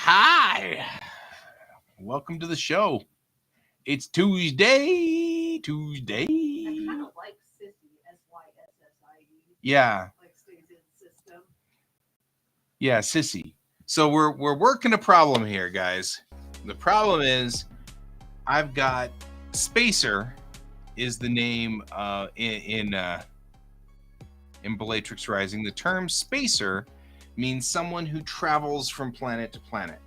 Hi. Welcome to the show. It's Tuesday. I kind of like Sissy, Sissy. Yeah. Like stays in system. Yeah, sissy. So we're working a problem here, guys. The problem is I've got Spacer is the name in Bellatrix Rising. The term spacer means someone who travels from planet to planet.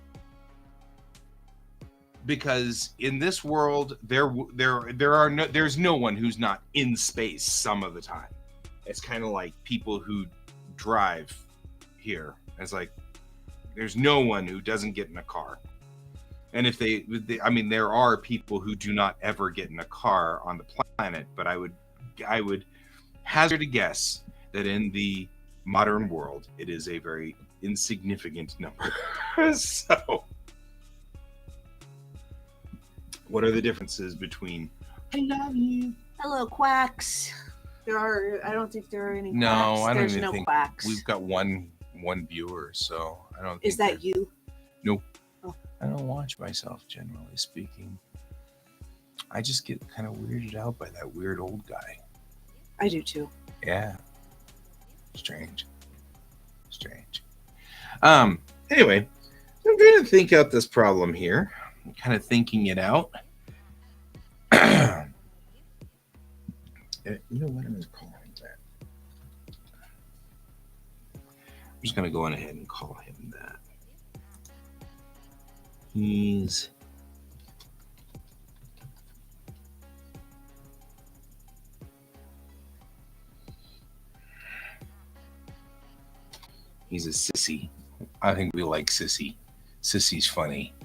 Because in this world there's no one who's not in space some of the time. It's kind of like people who drive here. It's like there's no one who doesn't get in a car. And if there are people who do not ever get in a car on the planet, but I would hazard a guess that in the modern world it is a very insignificant number. So what are the differences between I love you? Hello, quacks. I don't think there are any quacks. No, I don't There's even no think quacks. we've got one viewer, so I don't think Is that you? No. Oh. I don't watch myself, generally speaking. I just get kind of weirded out by that weird old guy. I do too. Yeah. Strange. Anyway, I'm trying to think out this problem here. I'm kind of thinking it out. You know what? I'm going to call him that. I'm just going to go on ahead and call him that. He's a sissy. I think we like Sissy. Sissy's funny.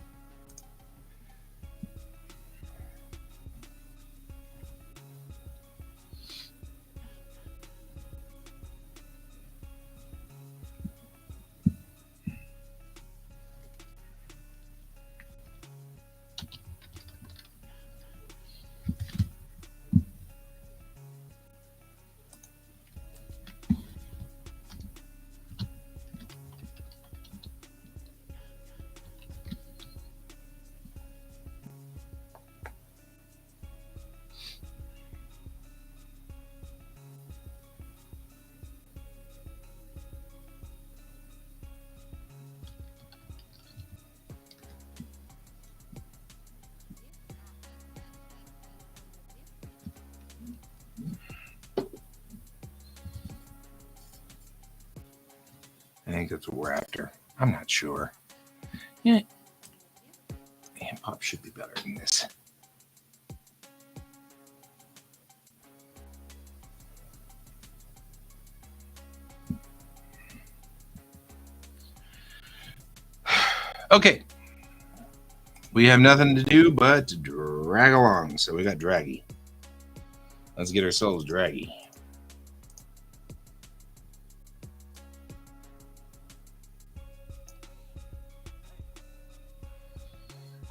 I think that's what we're after. I'm not sure. Yeah. And pop should be better than this. Okay. We have nothing to do but to drag along. So we got draggy. Let's get ourselves draggy.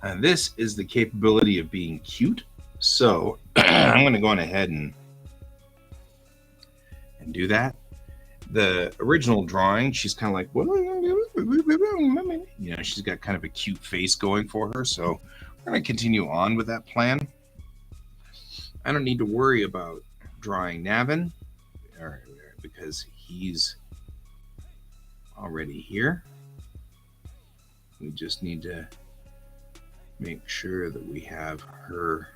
And this is the capability of being cute. So I'm going to go on ahead and do that. The original drawing, she's kind of like, she's got kind of a cute face going for her. So we're going to continue on with that plan. I don't need to worry about drawing Navin because he's already here. We just need to make sure that we have her.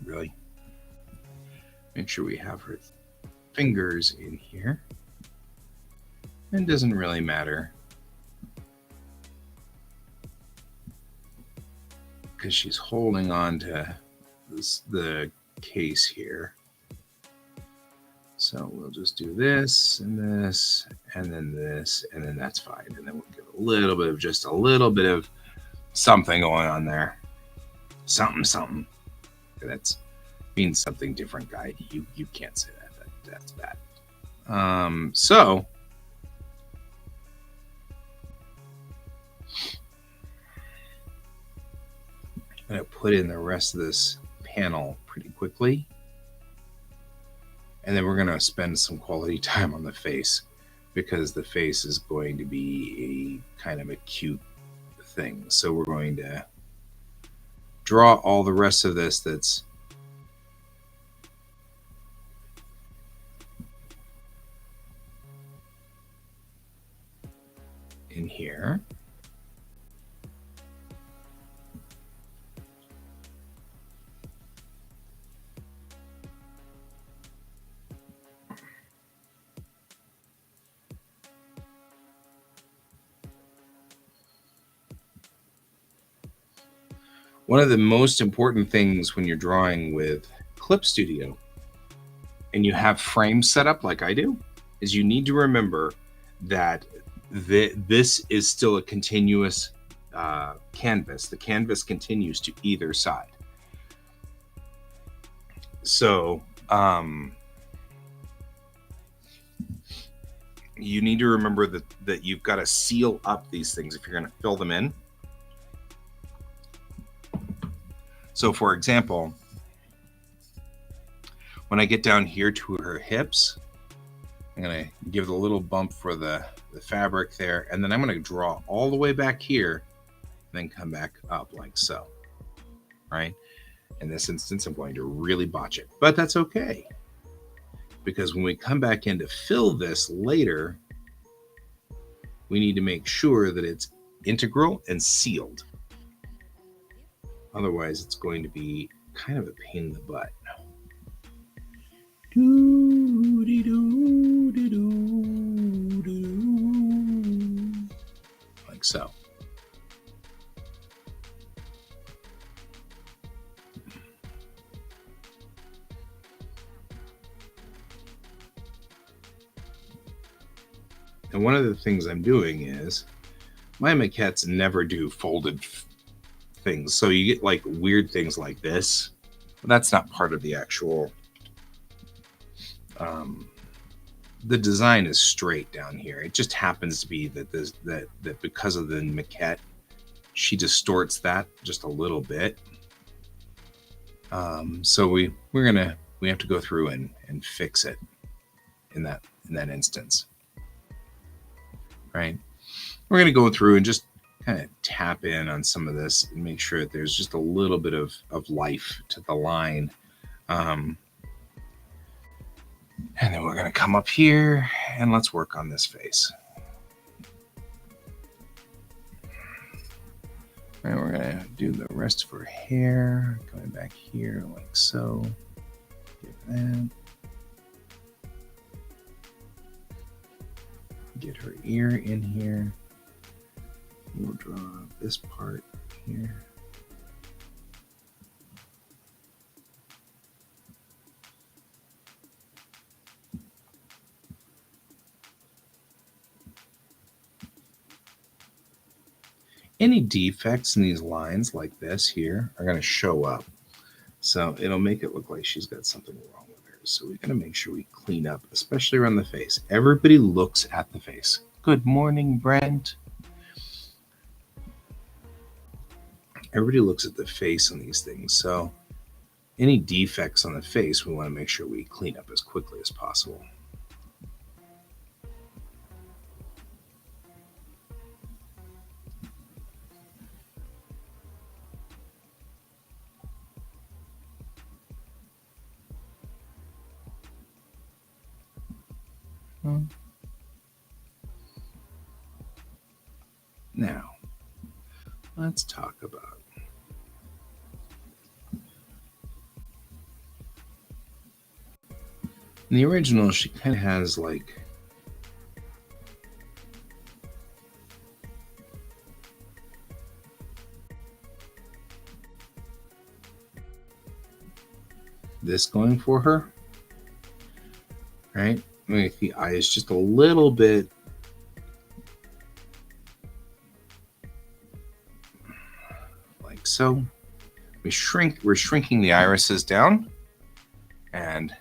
Really? Make sure we have her fingers in here. It doesn't really matter because she's holding on to the case here. So we'll just do this and this and then this and then that's fine. And then we'll give a little bit of something going on there. Something. That's means something different, guy. You can't say that. That's bad. So I'm going to put in the rest of this panel pretty quickly. And then we're going to spend some quality time on the face because the face is going to be a kind of a cute thing. So we're going to draw all the rest of this that's in here. One of the most important things when you're drawing with Clip Studio and you have frames set up like I do is you need to remember that this is still a continuous canvas. The canvas continues to either side. So you need to remember that you've got to seal up these things if you're going to fill them in. So for example, when I get down here to her hips, I'm going to give it a little bump for the fabric there, and then I'm going to draw all the way back here, then come back up like so, right? In this instance, I'm going to really botch it, but that's okay. Because when we come back in to fill this later, we need to make sure that it's integral and sealed. Otherwise, it's going to be kind of a pain in the butt. Like so. And one of the things I'm doing is my maquettes never do folded things. So you get like weird things like this. But that's not part of the actual. The design is straight down here. It just happens to be that that because of the maquette, she distorts that just a little bit. So we have to go through and fix it in that instance. Right? We're going to go through and just kind of tap in on some of this and make sure that there's just a little bit of life to the line. And then we're going to come up here and let's work on this face. And we're going to do the rest of her hair, going back here like so. Get that. Get her ear in here. We'll draw this part here. Any defects in these lines like this here are going to show up. So it'll make it look like she's got something wrong with her. So we got to make sure we clean up, especially around the face. Everybody looks at the face. Good morning, Brent. Everybody looks at the face on these things. So any defects on the face, we want to make sure we clean up as quickly as possible. Now, let's talk about in the original. She kind of has like this going for her, right? Make the eyes just a little bit like so. We're shrinking the irises down, and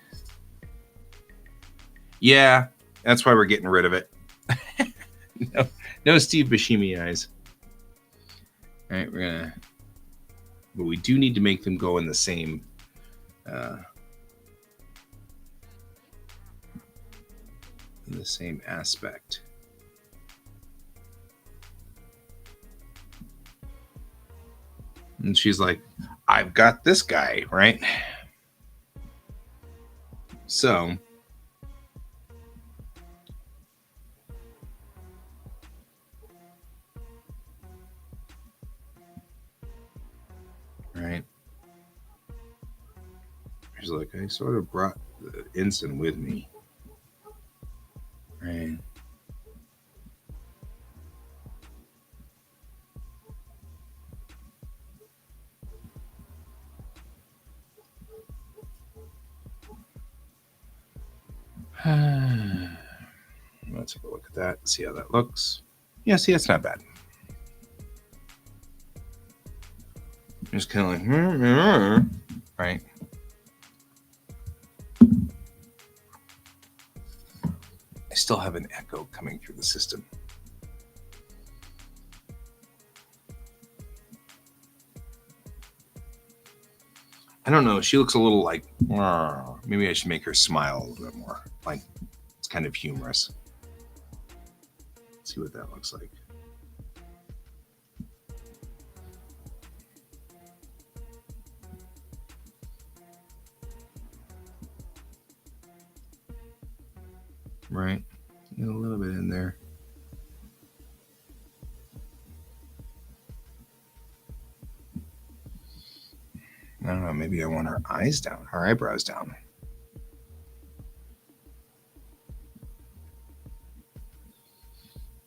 yeah, that's why we're getting rid of it. No Steve Buscemi eyes. All right, but we do need to make them go in the same. in the same aspect. And she's like, I've got this guy, right? So right. She's like, I sort of brought the ensign with me. Right. Let's take a look at that, see how that looks. Yeah, see, that's not bad. Just kind of like, right? I still have an echo coming through the system. I don't know. She looks a little like, maybe I should make her smile a little bit more. Like, it's kind of humorous. Let's see what that looks like. Right. A little bit in there. I don't know. Maybe I want her eyes down, her eyebrows down.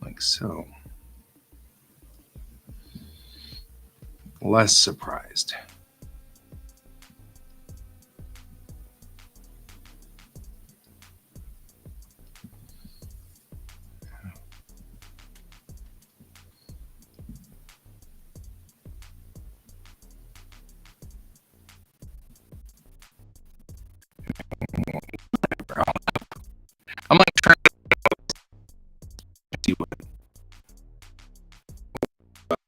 Like so. Less surprised. I'm like trying to see what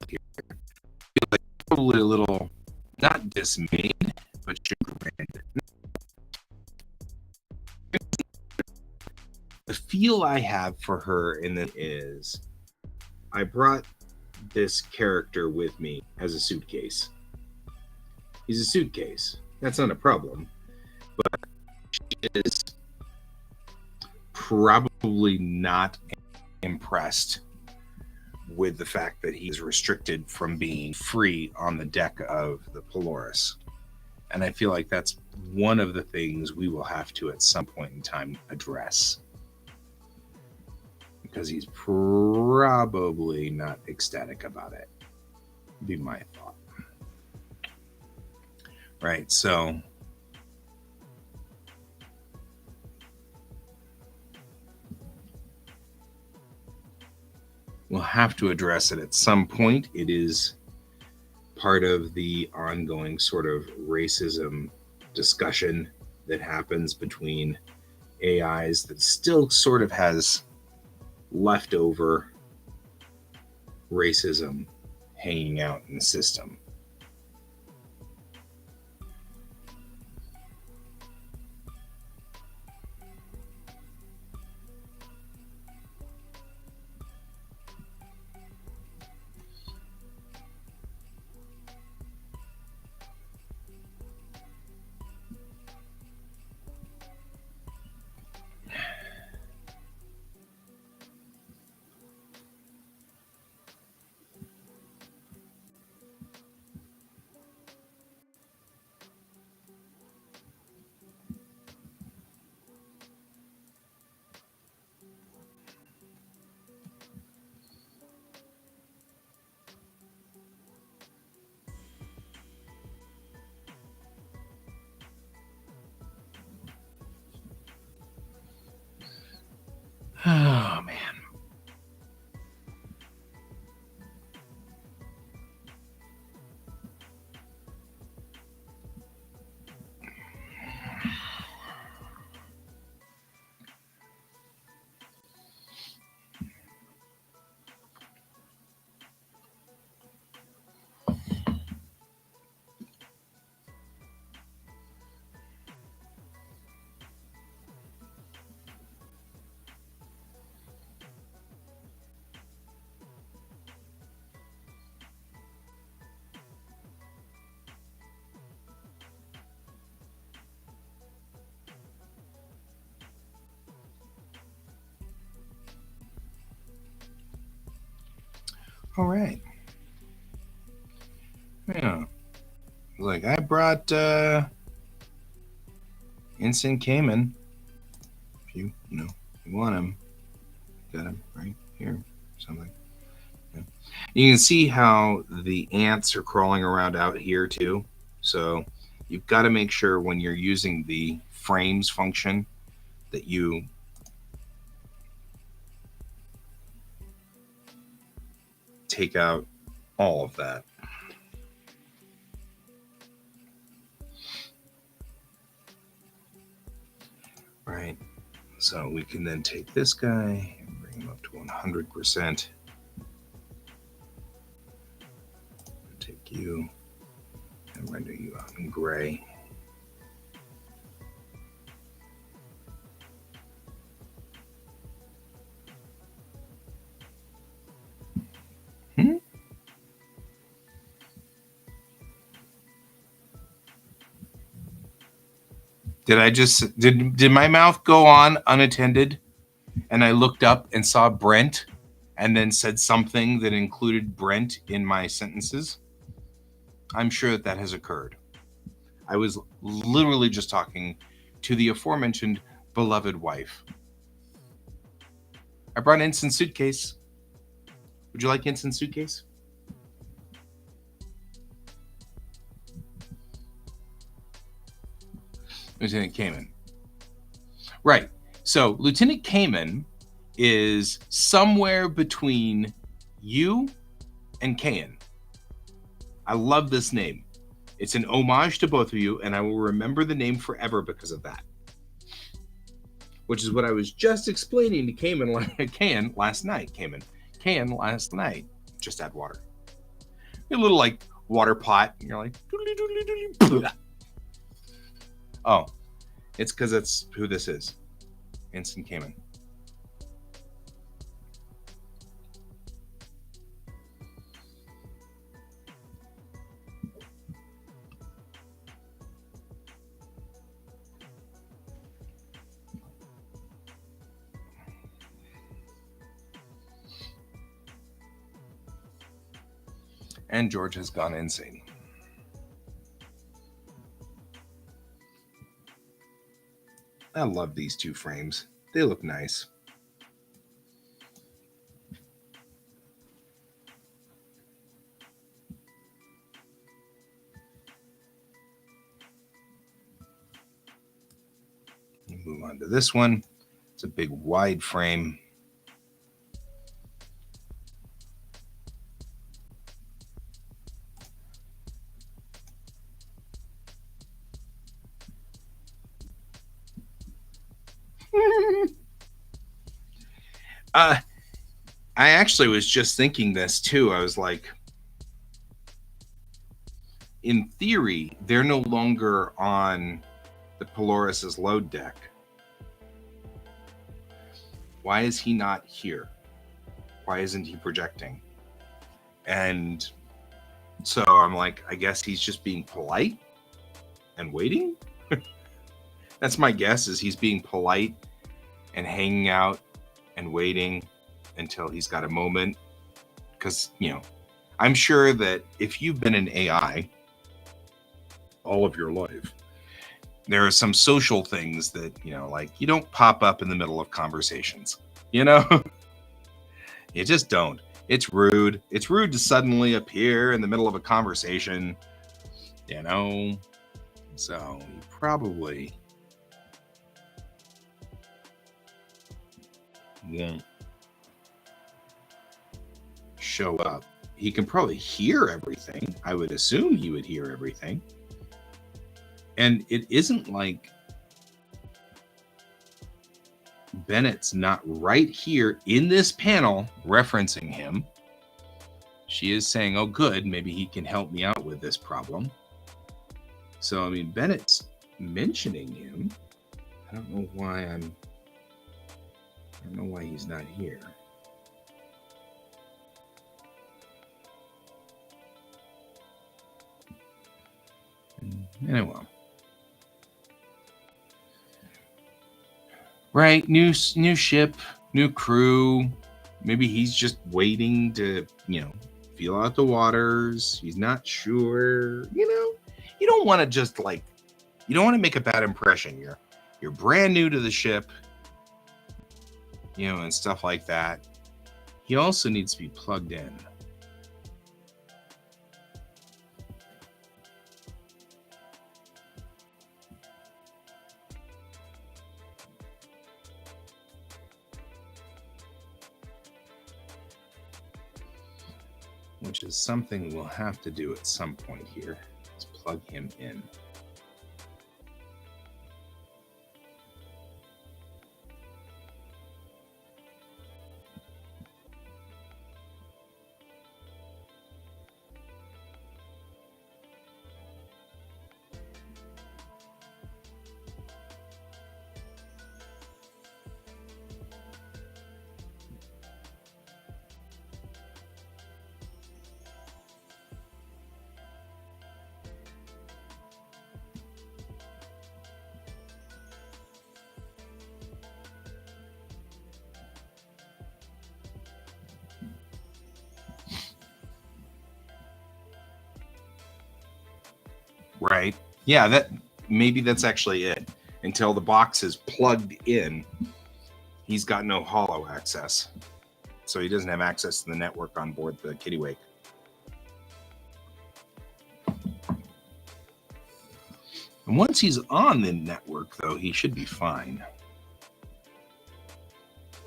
here. Like probably a little not dismayed, but chagrined. The feel I have for her in it is I brought this character with me as a suitcase. He's a suitcase. That's not a problem. But she is probably not impressed with the fact that he's restricted from being free on the deck of the Polaris. And I feel like that's one of the things we will have to at some point in time address. Because he's probably not ecstatic about it, would be my thought. Right, so we'll have to address it at some point. It is part of the ongoing sort of racism discussion that happens between AIs that still sort of has leftover racism hanging out in the system. All right. Yeah. Like, I brought Ensign Cayman. If you want him, got him right here. Something. Yeah. You can see how the ants are crawling around out here too. So you've got to make sure when you're using the frames function that you take out all of that. Right. So we can then take this guy and bring him up to 100%. Take you and render you out in gray. Did my mouth go on unattended and I looked up and saw Brent and then said something that included Brent in my sentences? I'm sure that has occurred. I was literally just talking to the aforementioned beloved wife. I brought Ensign Suitcase. Would you like Ensign Suitcase? Lieutenant Cayman. Right. So Lieutenant Cayman is somewhere between you and Kayan. I love this name. It's an homage to both of you, and I will remember the name forever because of that. Which is what I was just explaining to Kayan last night. Kayan last night. Just add water. A little like water pot. And you're like, doodly, doodly, doodly. Oh, it's because that's who this is. Ensign Cayman. And George has gone insane. I love these two frames. They look nice. Move on to this one. It's a big wide frame. I actually was just thinking this too. I was like, in theory, they're no longer on the Polaris's load deck. Why is he not here? Why isn't he projecting? And so I'm like, I guess he's just being polite and waiting. That's my guess, is he's being polite and hanging out and waiting until he's got a moment. Because, I'm sure that if you've been an AI all of your life, there are some social things that, like you don't pop up in the middle of conversations, you just don't. It's rude. It's rude to suddenly appear in the middle of a conversation, so you probably won't show up. He can probably hear everything. I would assume he would hear everything. And it isn't like Bennett's not right here in this panel referencing him. She is saying, oh, good, maybe he can help me out with this problem. So, Bennett's mentioning him. I don't know why he's not here. Anyway. Right, new ship, new crew, Maybe he's just waiting to, feel out the waters. He's not sure. You don't want to just you don't want to make a bad impression. You're brand new to the ship, and stuff like that. He also needs to be plugged in. Which is something we'll have to do at some point here, is plug him in. Right. Yeah, maybe that's actually it. Until the box is plugged in, he's got no holo access. So he doesn't have access to the network on board the Kittiwake. And once he's on the network, though, he should be fine.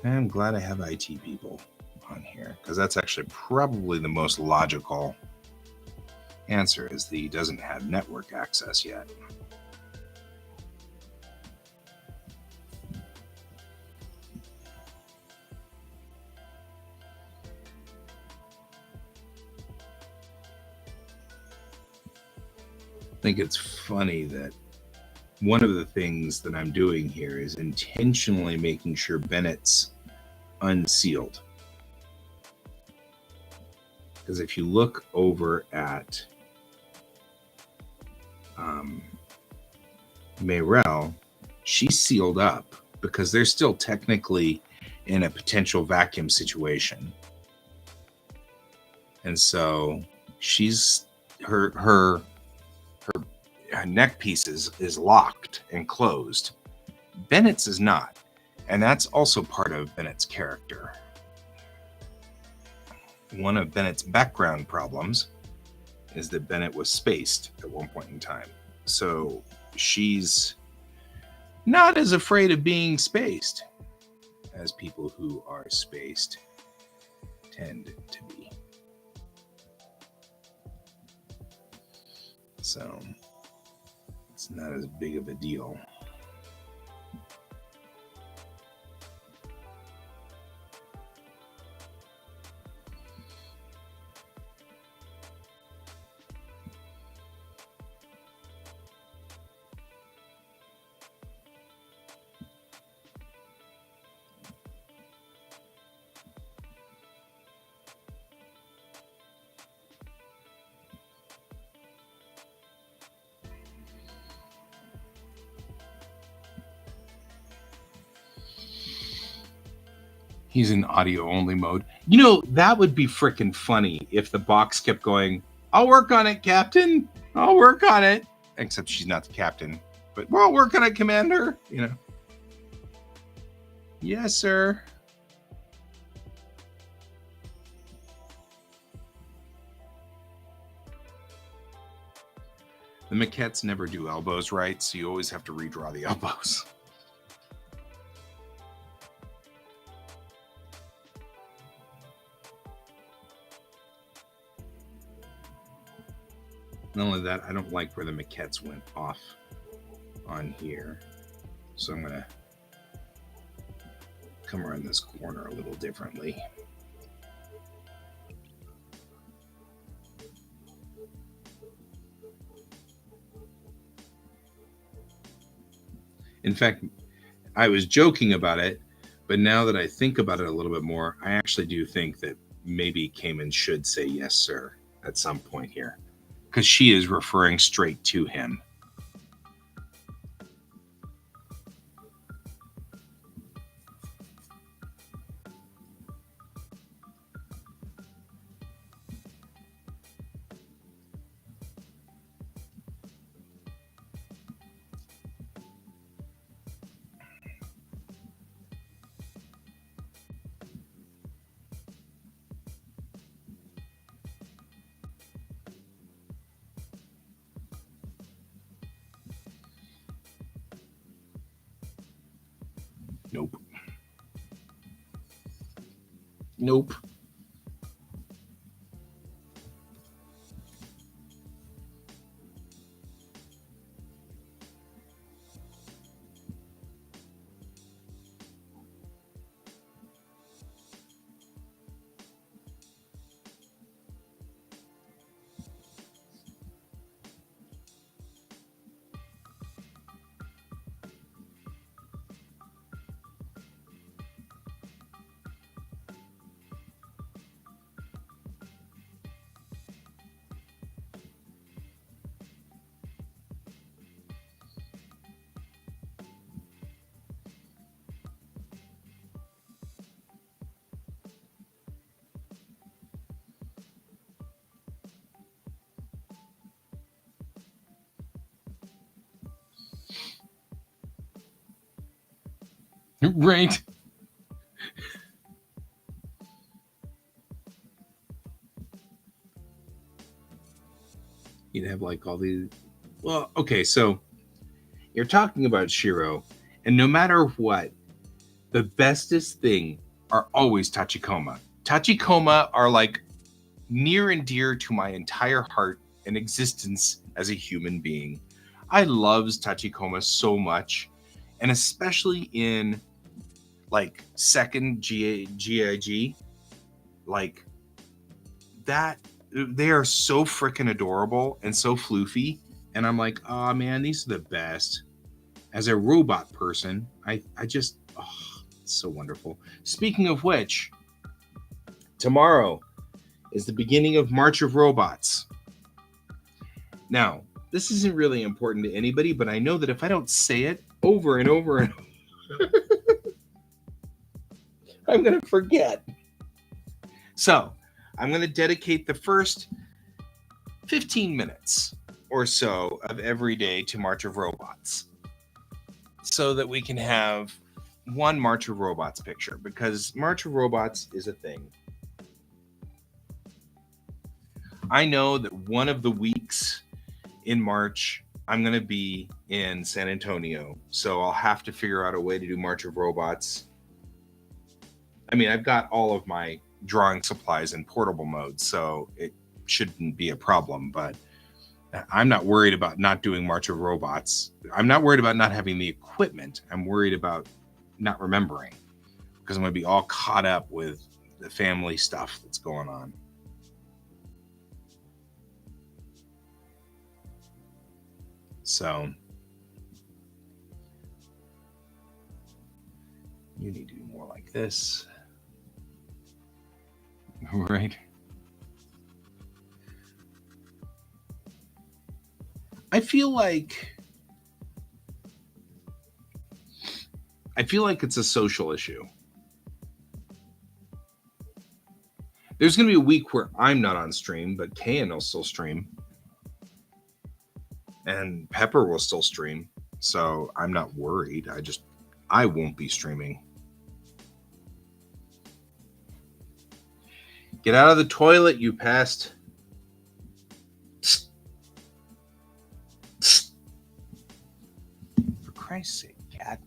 And I'm glad I have IT people on here, because that's actually probably the most logical answer, is that he doesn't have network access yet. I think it's funny that one of the things that I'm doing here is intentionally making sure Bennett's unsealed. Because if you look over at Mayrel, she's sealed up because they're still technically in a potential vacuum situation. And so she's her neck piece is locked and closed. Bennett's is not. And that's also part of Bennett's character. One of Bennett's background problems is that Bennett was spaced at one point in time. So she's not as afraid of being spaced as people who are spaced tend to be. So it's not as big of a deal. He's in audio only mode. That would be freaking funny if the box kept going, "I'll work on it, Captain. I'll work on it." Except she's not the captain. But we'll work on it, Commander. Yes, sir. The maquettes never do elbows right, so you always have to redraw the elbows. Not only that, I don't like where the maquettes went off on here. So I'm going to come around this corner a little differently. In fact, I was joking about it, but now that I think about it a little bit more, I actually do think that maybe Cayman should say yes, sir, at some point here. Because she is referring straight to him. Nope. Nope. Right. You'd have like all these. Well, okay, so you're talking about Shiro, and no matter what, the bestest thing are always Tachikoma. Tachikoma are like near and dear to my entire heart and existence as a human being. I loves Tachikoma so much, and especially in like second GIG, like that, they are so freaking adorable and so floofy. And I'm like, oh man, these are the best. As a robot person, I just, oh, it's so wonderful. Speaking of which, tomorrow is the beginning of March of Robots. Now, this isn't really important to anybody, but I know that if I don't say it over and over and over, I'm going to forget. So, I'm going to dedicate the first 15 minutes or so of every day to March of Robots so that we can have one March of Robots picture, because March of Robots is a thing. I know that one of the weeks in March, I'm going to be in San Antonio, so I'll have to figure out a way to do March of Robots. I mean, I've got all of my drawing supplies in portable mode, so it shouldn't be a problem, but I'm not worried about not doing March of Robots. I'm not worried about not having the equipment. I'm worried about not remembering, because I'm going to be all caught up with the family stuff that's going on. So you need to do more like this. Right? I feel like it's a social issue. There's going to be a week where I'm not on stream, but Kayan will still stream. And Pepper will still stream. So I'm not worried. I won't be streaming. Get out of the toilet, you pest. For Christ's sake, cat.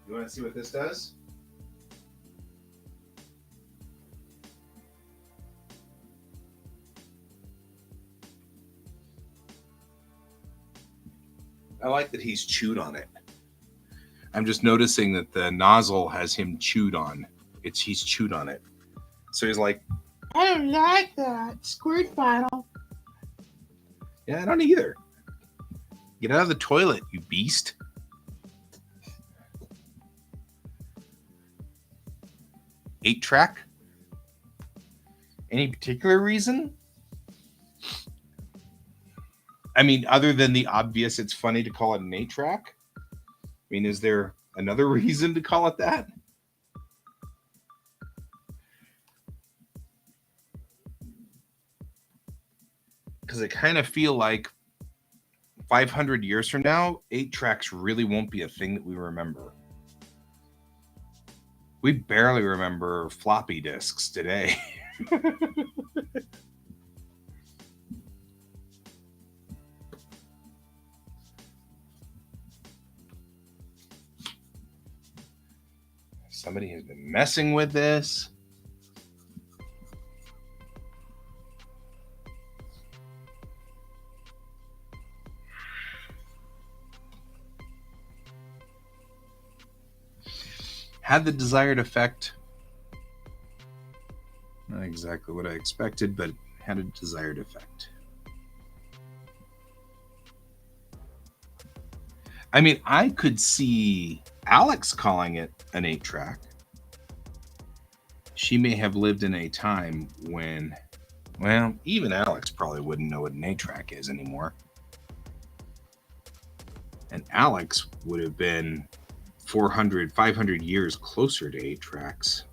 You want to see what this does? I like that he's chewed on it. I'm just noticing that the nozzle has him chewed on. He's chewed on it. So he's like, I don't like that squirt bottle. Yeah, I don't either. Get out of the toilet, you beast. Eight track? Any particular reason? I mean, other than the obvious, it's funny to call it an 8-track. I mean, is there another reason to call it that? Because I kind of feel like 500 years from now, 8 tracks really won't be a thing that we remember. We barely remember floppy disks today. Somebody has been messing with this. Had the desired effect. Not exactly what I expected, but had a desired effect. I mean, I could see Alex calling it an 8-track. She may have lived in a time when, well, even Alex probably wouldn't know what an 8-track is anymore. And Alex would have been 400, 500 years closer to 8-tracks.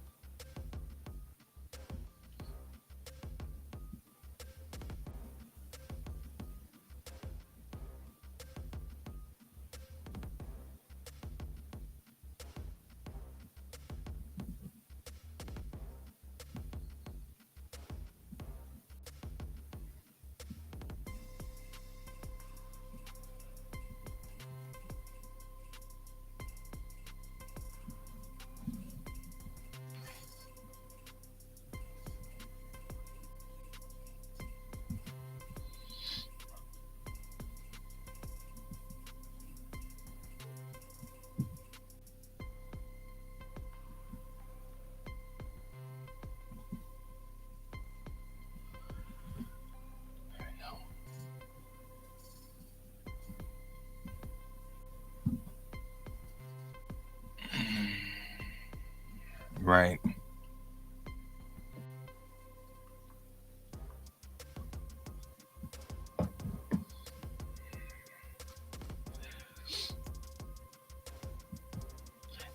Right.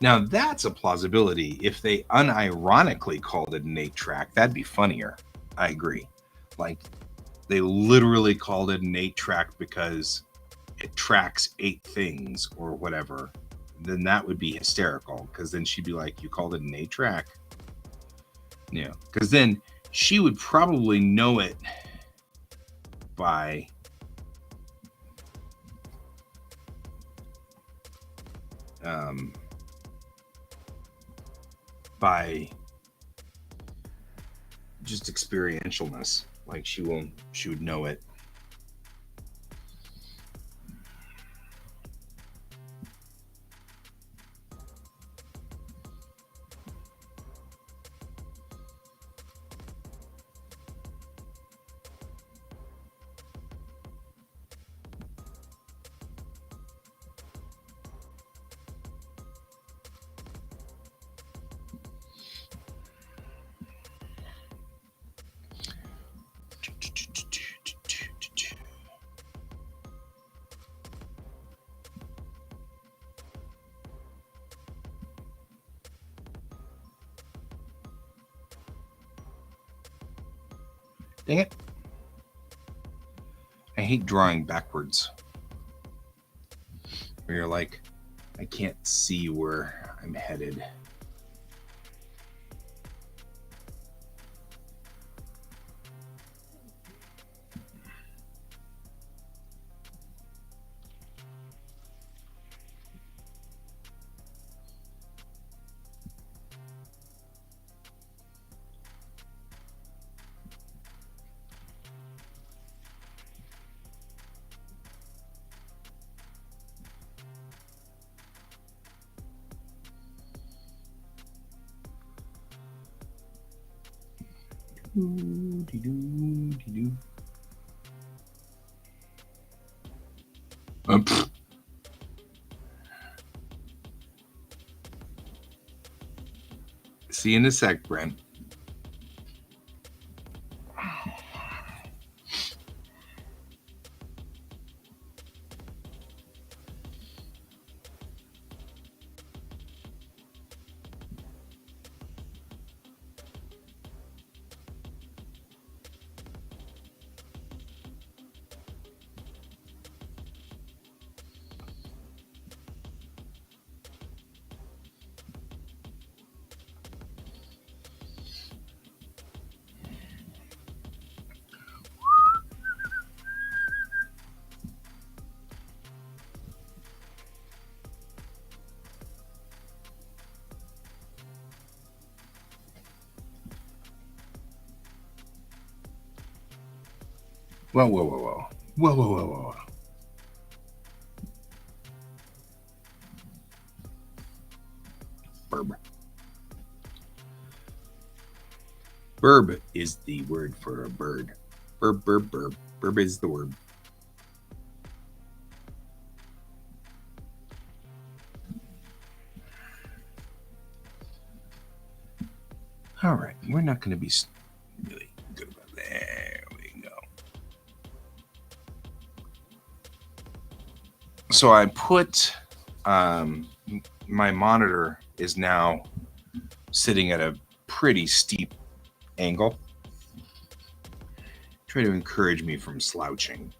Now that's a plausibility. If they unironically called it an 8-track, that'd be funnier. I agree. Like they literally called it an 8-track because it tracks 8 things or whatever. Then that would be hysterical, because then she'd be like, you called it an 8-track? Yeah, because then she would probably know it by just experientialness. Like she would know it. Dang it. I hate drawing backwards. Where you're like, I can't see where I'm headed. See you in a sec, Brent. Whoa, whoa, whoa, whoa. Whoa, whoa, whoa, whoa. Burb. Burb is the word for a bird. Burb, burb, burb. Burb is the word. All right, we're not going to be really good about that. There we go. So I put my monitor is now sitting at a pretty steep angle. Try to encourage me from slouching.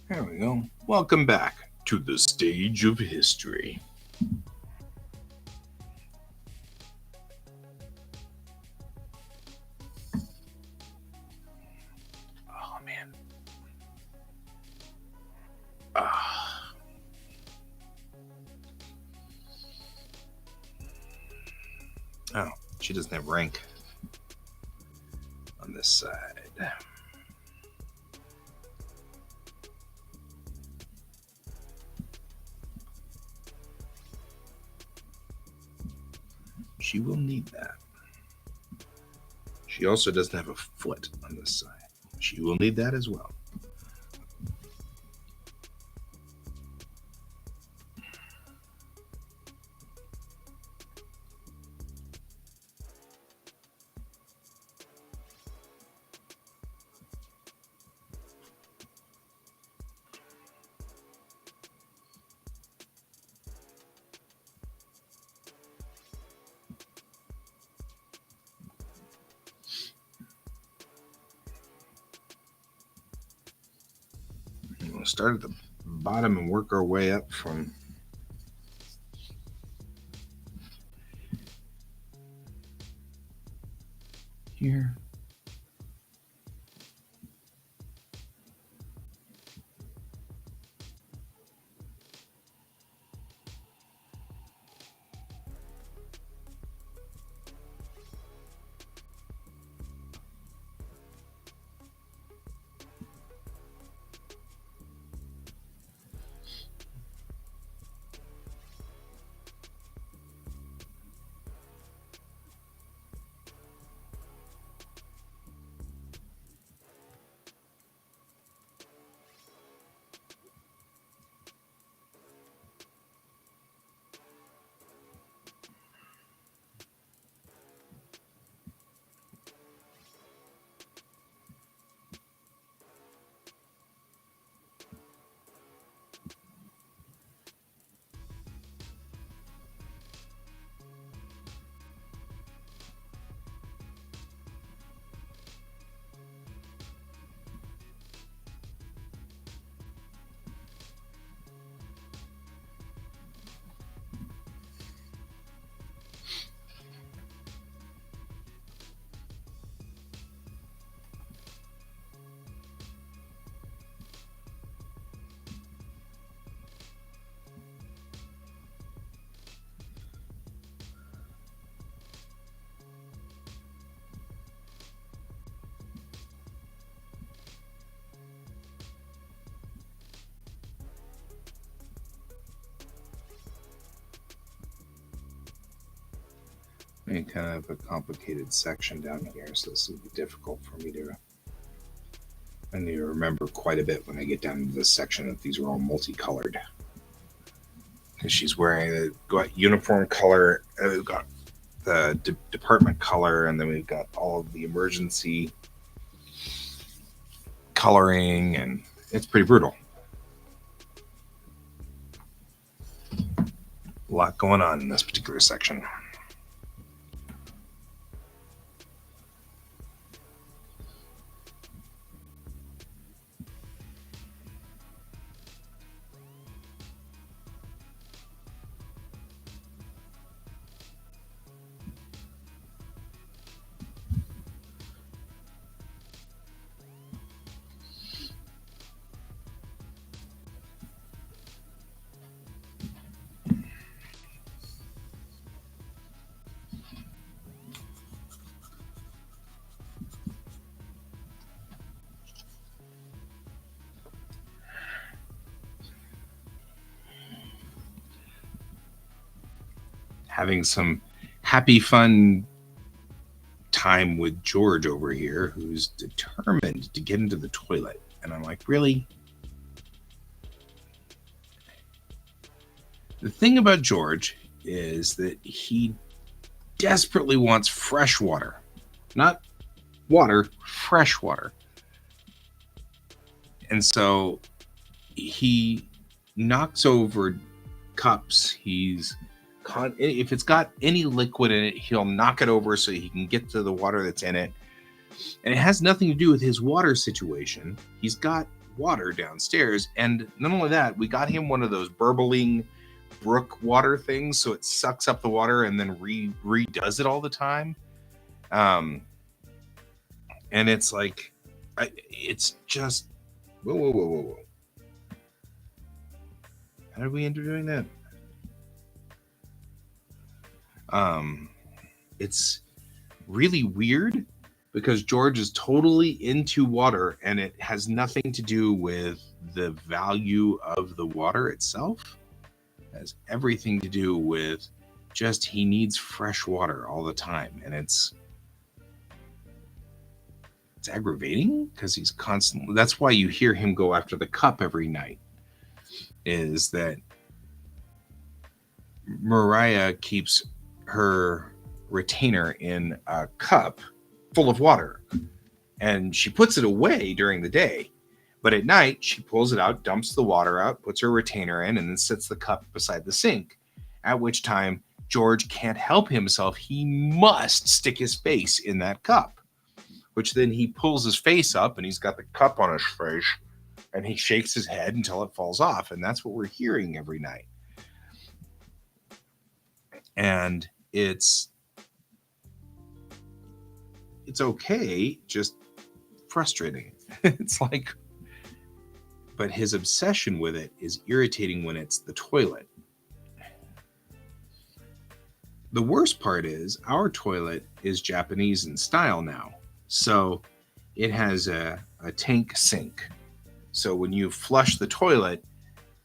There we go. Welcome back to the stage of history. Oh, man. Oh, she doesn't have rank on this side. She will need that. She also doesn't have a foot on this side. She will need that as well. We'll start at the bottom and work our way up from here. I kind of have a complicated section down here, so this will be difficult for me to. I need to remember quite a bit when I get down to this section that these are all multicolored. Because she's wearing the uniform color, we've got the department color, and then we've got all of the emergency coloring, and it's pretty brutal. A lot going on in this particular section. Having some happy, fun time with George over here, who's determined to get into the toilet. And I'm like, really? The thing about George is that he desperately wants fresh water. Not water, fresh water. And so he knocks over cups. If it's got any liquid in it, he'll knock it over so he can get to the water that's in it. And it has nothing to do with his water situation. He's got water downstairs. And not only that, we got him one of those burbling brook water things, so it sucks up the water and then redoes it all the time. And it's like, it's just, whoa. How did we end up doing that? It's really weird because George is totally into water, and it has nothing to do with the value of the water itself. It has everything to do with just he needs fresh water all the time, and it's aggravating because he's constantly. That's why you hear him go after the cup every night. Is that Mariah keeps her retainer in a cup full of water, and she puts it away during the day, but at night she pulls it out, dumps the water out, puts her retainer in, and then sets the cup beside the sink, at which time George can't help himself. He must stick his face in that cup, which then he pulls his face up and he's got the cup on his face and he shakes his head until it falls off, and that's what we're hearing every night. And it's okay, just frustrating. It's like, but his obsession with it is irritating when it's the toilet. The worst part is our toilet is Japanese in style now. So it has a tank sink. So when you flush the toilet,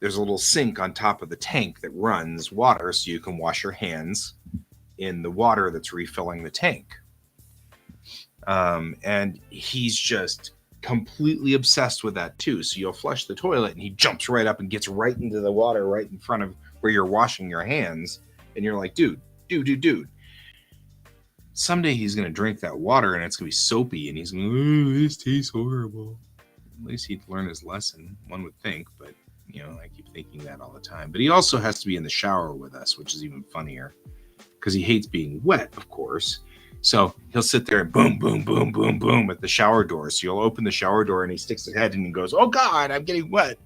there's a little sink on top of the tank that runs water so you can wash your hands in the water that's refilling the tank. And he's just completely obsessed with that too. So you'll flush the toilet and he jumps right up and gets right into the water right in front of where you're washing your hands. And you're like, dude. Someday he's going to drink that water and it's going to be soapy and he's going to, oh, this tastes horrible. At least he'd learn his lesson, one would think. But, you know, I keep thinking that all the time. But he also has to be in the shower with us, which is even funnier because he hates being wet, of course. So he'll sit there and boom, boom, boom, boom, boom at the shower door. So you'll open the shower door and he sticks his head in and goes, oh God, I'm getting wet.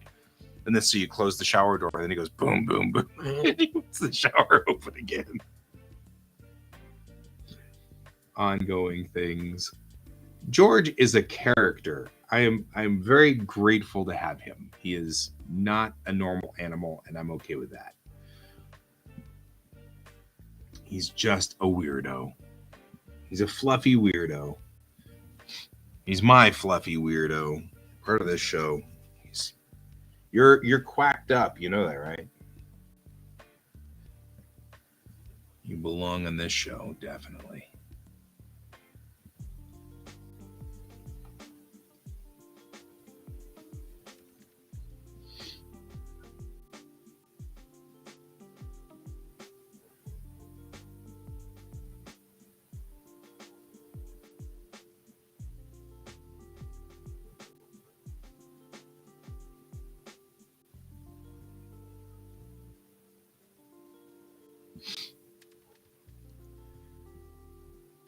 And then so you close the shower door and then he goes boom, boom, boom. And he puts the shower open again. Ongoing things. George is a character. I'm very grateful to have him. He is not a normal animal, and I'm okay with that. He's just a weirdo. He's a fluffy weirdo. He's my fluffy weirdo. Part of this show. You're quacked up. You know that, right? You belong on this show, definitely.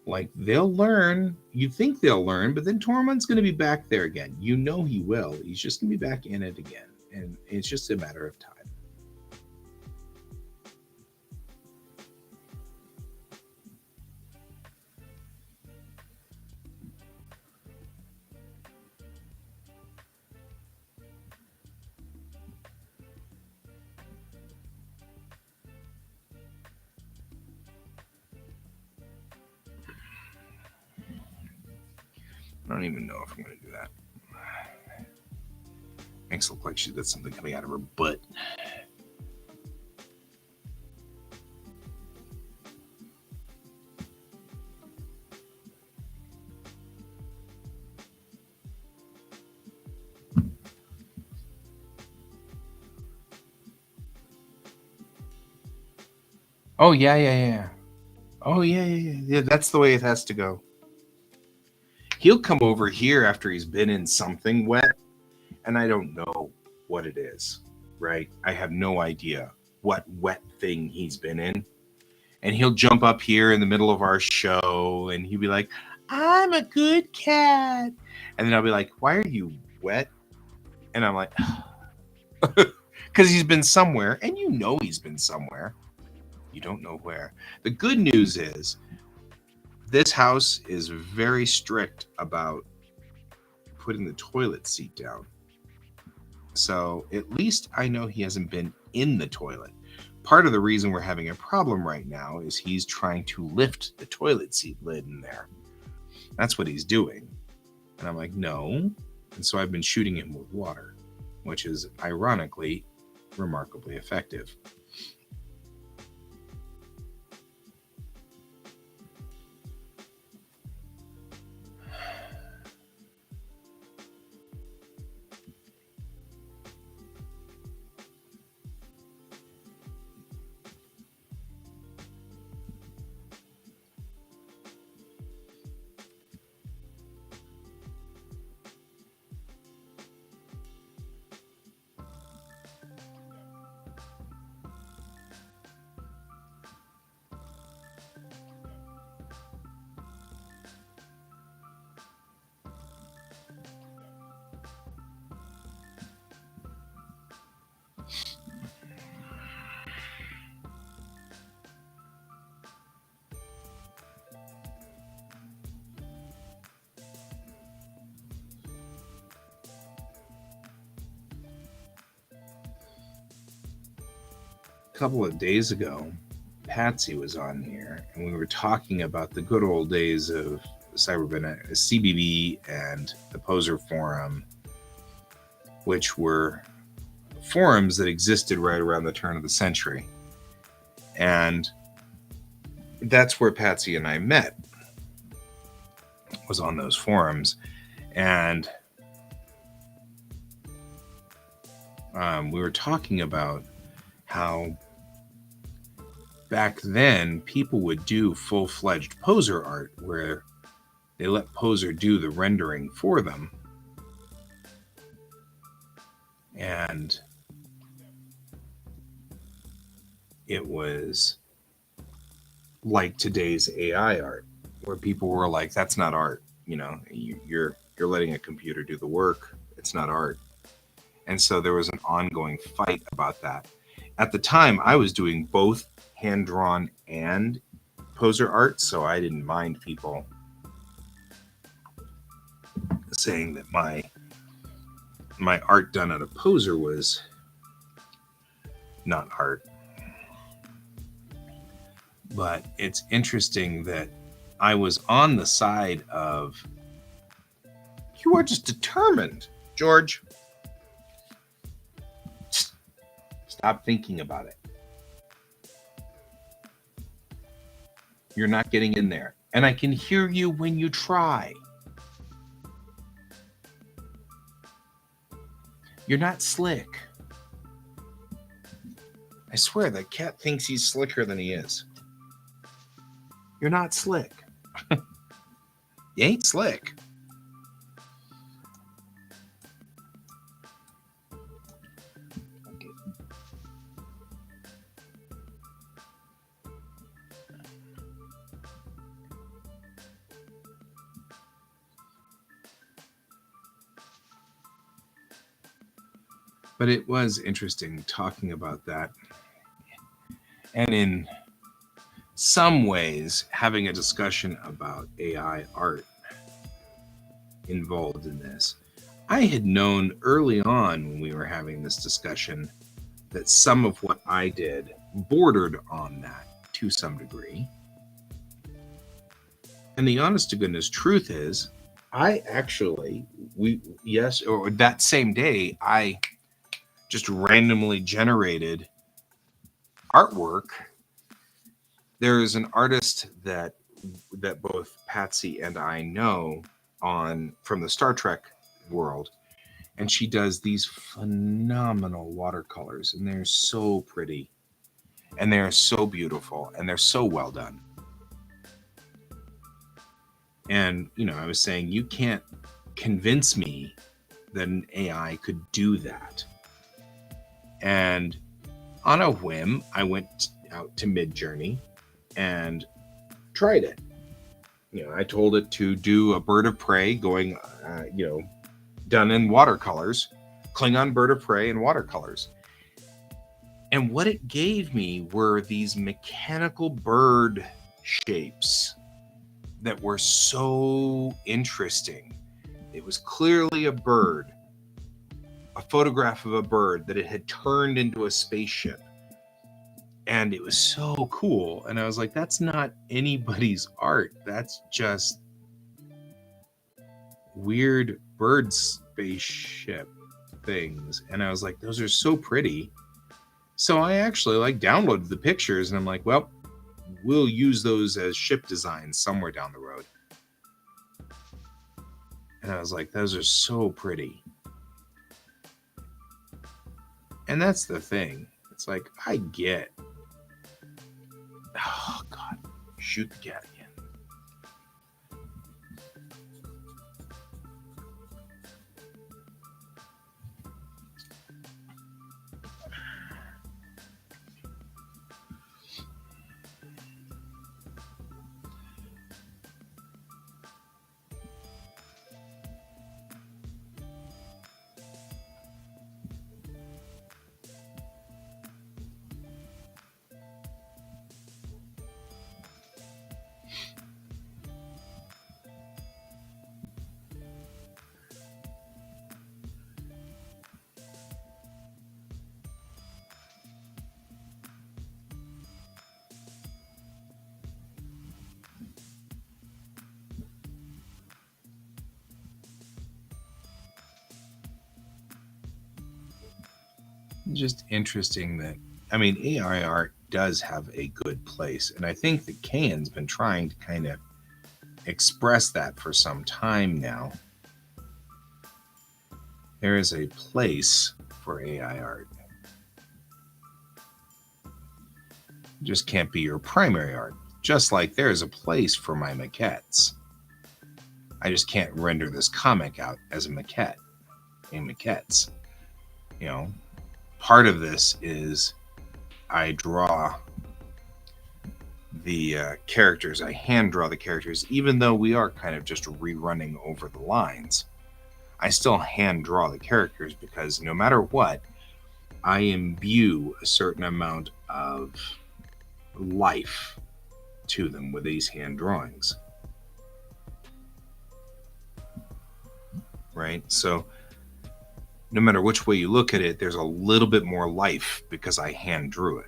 Like, they'll learn. You think they'll learn, but then Tormund's going to be back there again. You know he will. He's just going to be back in it again. And it's just a matter of time. I don't even know if I'm going to do that. Makes it look like she did something coming out of her butt. Oh, yeah. Oh, yeah. That's the way it has to go. He'll come over here after he's been in something wet, and I don't know what it is, right? I have no idea what wet thing he's been in. And he'll jump up here in the middle of our show, and he'll be like, I'm a good cat. And then I'll be like, why are you wet? And I'm like, because he's been somewhere, and you know he's been somewhere. You don't know where. The good news is, this house is very strict about putting the toilet seat down. So at least I know he hasn't been in the toilet. Part of the reason we're having a problem right now is he's trying to lift the toilet seat lid in there. That's what he's doing. And I'm like, no. And so I've been shooting him with water, which is ironically remarkably effective. Couple of days ago, Patsy was on here, and we were talking about the good old days of CBB and the Poser Forum, which were forums that existed right around the turn of the century. And that's where Patsy and I met, was on those forums. And we were talking about how back then, people would do full-fledged Poser art where they let Poser do the rendering for them. And it was like today's AI art, where people were like, that's not art. You know, you're letting a computer do the work. It's not art. And so there was an ongoing fight about that. At the time, I was doing both hand-drawn and Poser art, so I didn't mind people saying that my art done out of Poser was not art. But it's interesting that I was on the side of, you are just determined, George. Stop thinking about it. You're not getting in there. And I can hear you when you try. You're not slick. I swear that cat thinks he's slicker than he is. You're not slick. You ain't slick. But it was interesting talking about that. And in some ways, having a discussion about AI art involved in this. I had known early on when we were having this discussion that some of what I did bordered on that to some degree. And the honest to goodness truth is, that same day, I just randomly generated artwork. There is an artist that both Patsy and I know from the Star Trek world, and she does these phenomenal watercolors, and they're so pretty, and they're so beautiful, and they're so well done. And I was saying, you can't convince me that an AI could do that. And on a whim, I went out to Midjourney and tried it. I told it to do a bird of prey going, done in watercolors, Klingon bird of prey in watercolors. And what it gave me were these mechanical bird shapes that were so interesting. It was clearly a bird, a photograph of a bird that it had turned into a spaceship. And it was so cool. And I was like, that's not anybody's art. That's just weird bird spaceship things. And I was like, those are so pretty. So I actually downloaded the pictures, and I'm like, well, we'll use those as ship designs somewhere down the road. And I was like, those are so pretty. And that's the thing. It's like, I get. Oh, God. Shoot the cat again. Just interesting that, AI art does have a good place. And I think that Kayan's been trying to kind of express that for some time now. There is a place for AI art. It just can't be your primary art. Just like there is a place for my maquettes. I just can't render this comic out as a maquette. In maquettes. Part of this is I draw the characters. I hand draw the characters, even though we are kind of just rerunning over the lines. I still hand draw the characters because no matter what, I imbue a certain amount of life to them with these hand drawings. Right? So no matter which way you look at it, there's a little bit more life because I hand drew it.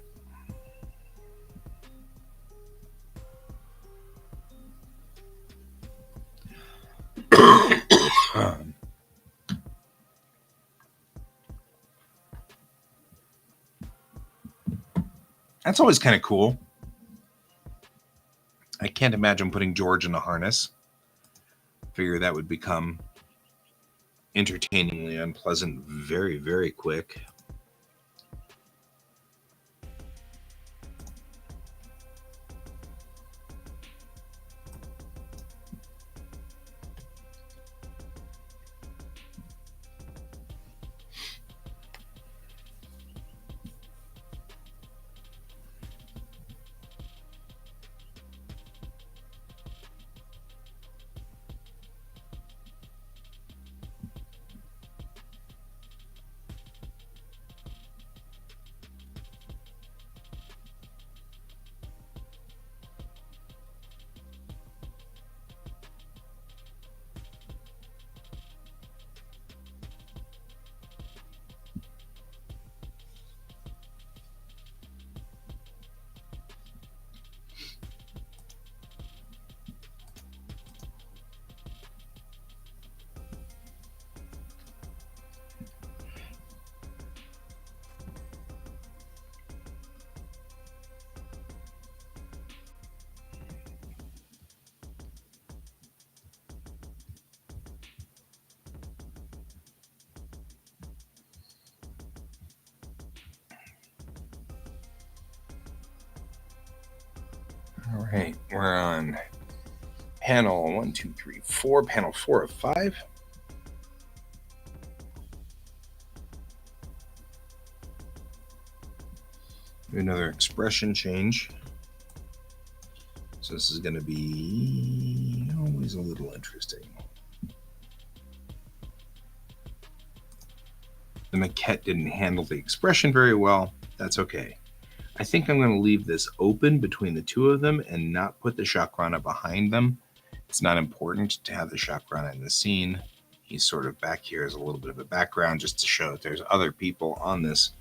That's always kind of cool. I can't imagine putting George in a harness. Figure that would become entertainingly unpleasant very, very quick. All right, we're on panel 1, 2, 3, 4, panel 4 of 5. Another expression change. So this is going to be always a little interesting. The maquette didn't handle the expression very well. That's okay. I think I'm going to leave this open between the two of them and not put the Chakrana behind them. It's not important to have the Chakrana in the scene. He's sort of back here as a little bit of a background just to show that there's other people on this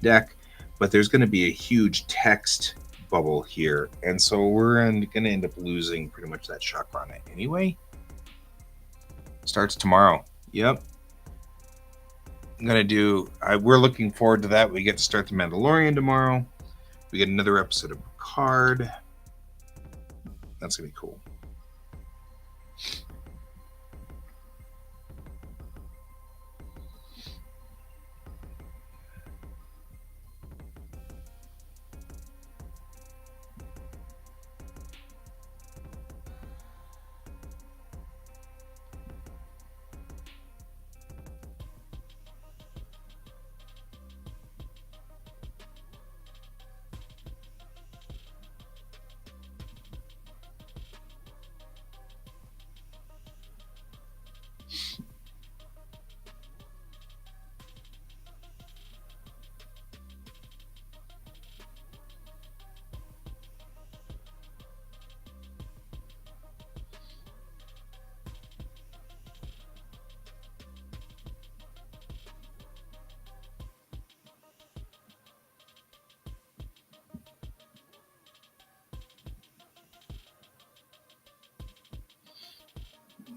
deck. But there's going to be a huge text bubble here. And so we're going to end up losing pretty much that Chakrana anyway. Starts tomorrow. Yep. I'm going to do... we're looking forward to that. We get to start The Mandalorian tomorrow. We get another episode of Picard. That's going to be cool.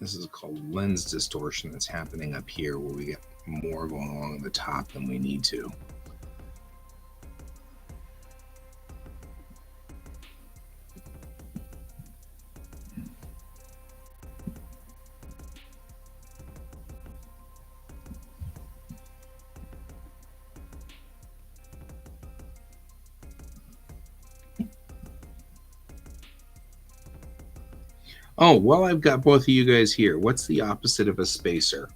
This is called lens distortion that's happening up here where we get more going along the top than we need to. Oh, well, I've got both of you guys here. What's the opposite of a spacer?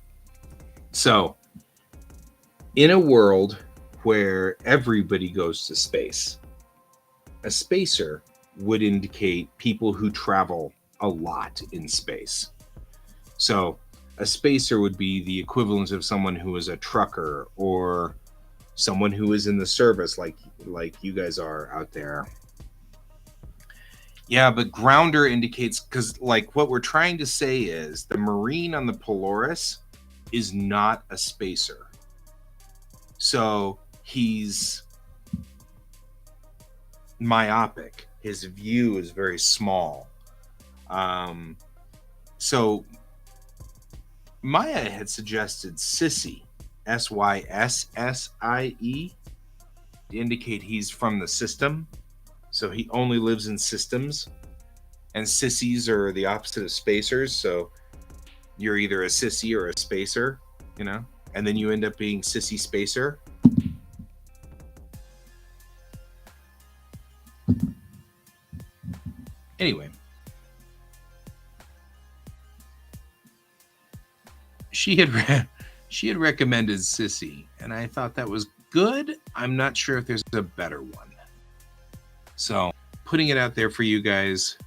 So, in a world where everybody goes to space, a spacer would indicate people who travel a lot in space. So, a spacer would be the equivalent of someone who is a trucker or someone who is in the service like you guys are out there. Yeah, but grounder indicates, because like what we're trying to say is the Marine on the Polaris is not a spacer. So he's myopic. His view is very small. So Maya had suggested Sissie, Syssie, to indicate he's from the system. So he only lives in systems. and sissies are the opposite of spacers. So you're either a sissy or a spacer, you know, and then you end up being sissy spacer. Anyway, she had recommended sissy, and I thought that was good. I'm not sure if there's a better one. So putting it out there for you guys,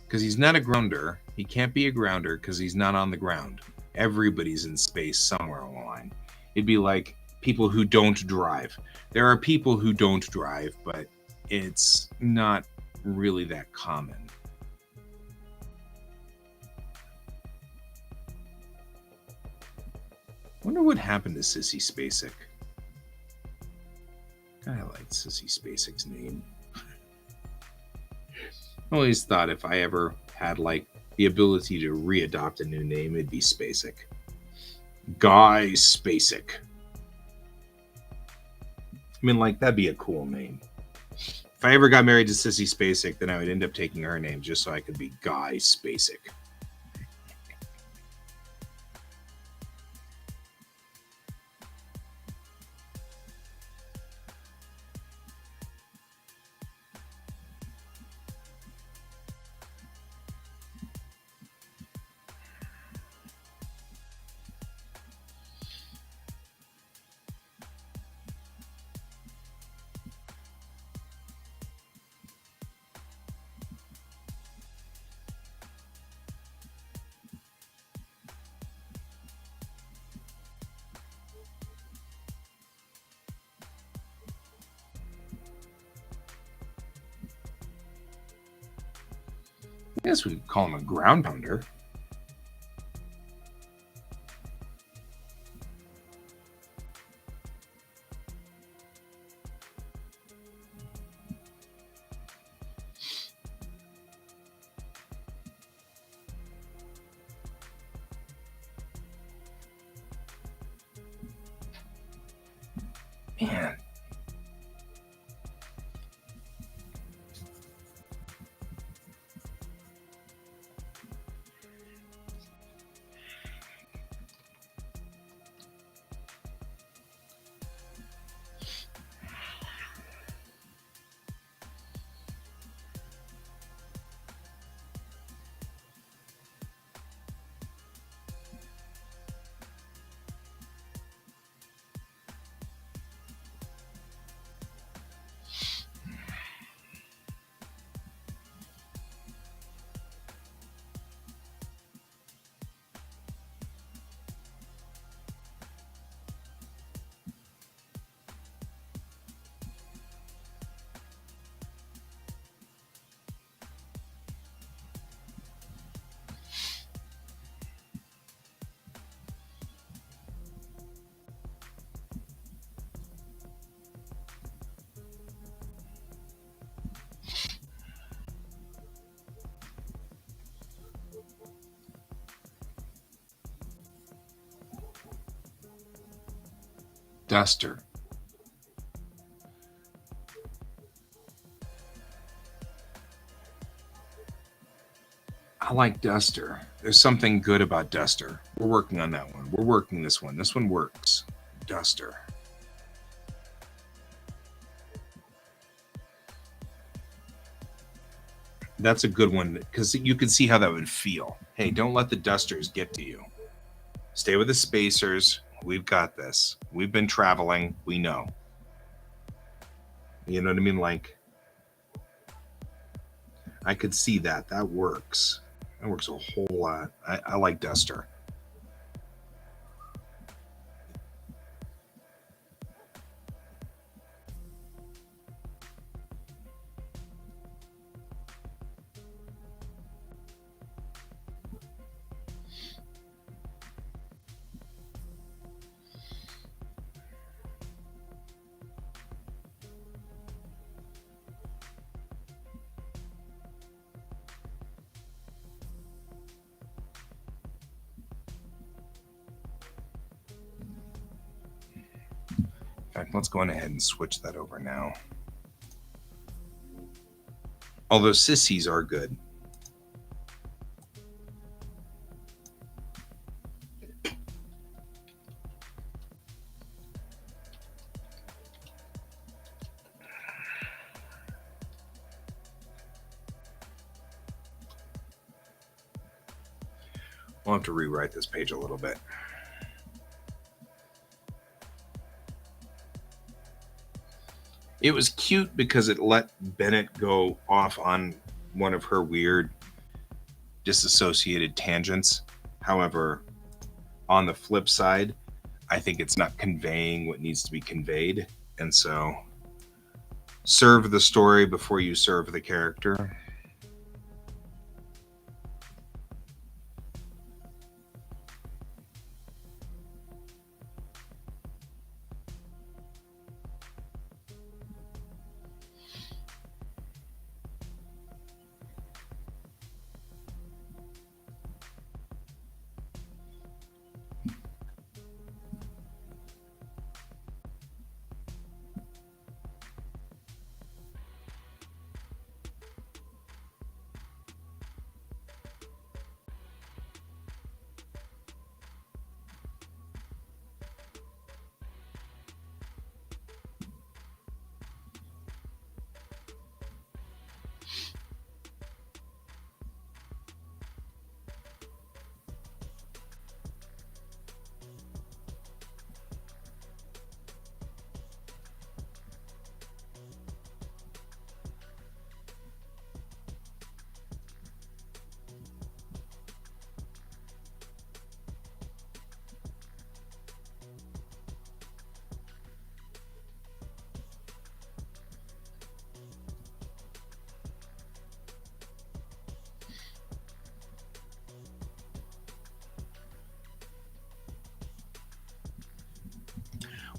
because he's not a grounder. He can't be a grounder because he's not on the ground. Everybody's in space somewhere along the line. It'd be like people who don't drive. There are people who don't drive, but it's not really that common. Wonder what happened to Sissy Spacek. I like Sissy Spacek's name. I always thought if I ever had like the ability to readopt a new name, it'd be Spacek. Guy Spacek. I mean, like, that'd be a cool name. If I ever got married to Sissy Spacek, then I would end up taking her name just so I could be Guy Spacek. I guess we could call him a ground pounder. Man. Duster. I like Duster. There's something good about Duster. We're working on that one. We're working this one. This one works. Duster. That's a good one because you can see how that would feel. Hey, don't let the Dusters get to you. Stay with the Spacers. We've got this. We've been traveling. We know. You know what I mean? Like, I could see that. That works. That works a whole lot. I like Duster. In fact, let's go on ahead and switch that over now. Although sissies are good. We'll have to rewrite this page a little bit. It was cute because it let Bennett go off on one of her weird disassociated tangents. However, on the flip side, I think it's not conveying what needs to be conveyed. And so, serve the story before you serve the character.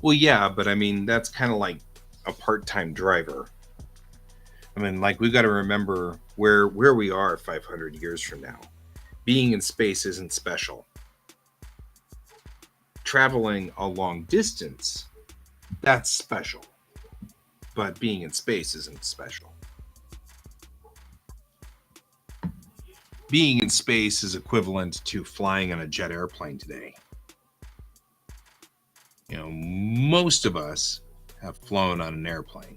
Well, yeah, but I mean, that's kind of like a part-time driver. I mean, like, we've got to remember where we are 500 years from now. Being in space isn't special. Traveling a long distance, that's special. But being in space isn't special. Being in space is equivalent to flying on a jet airplane today. You know, most of us have flown on an airplane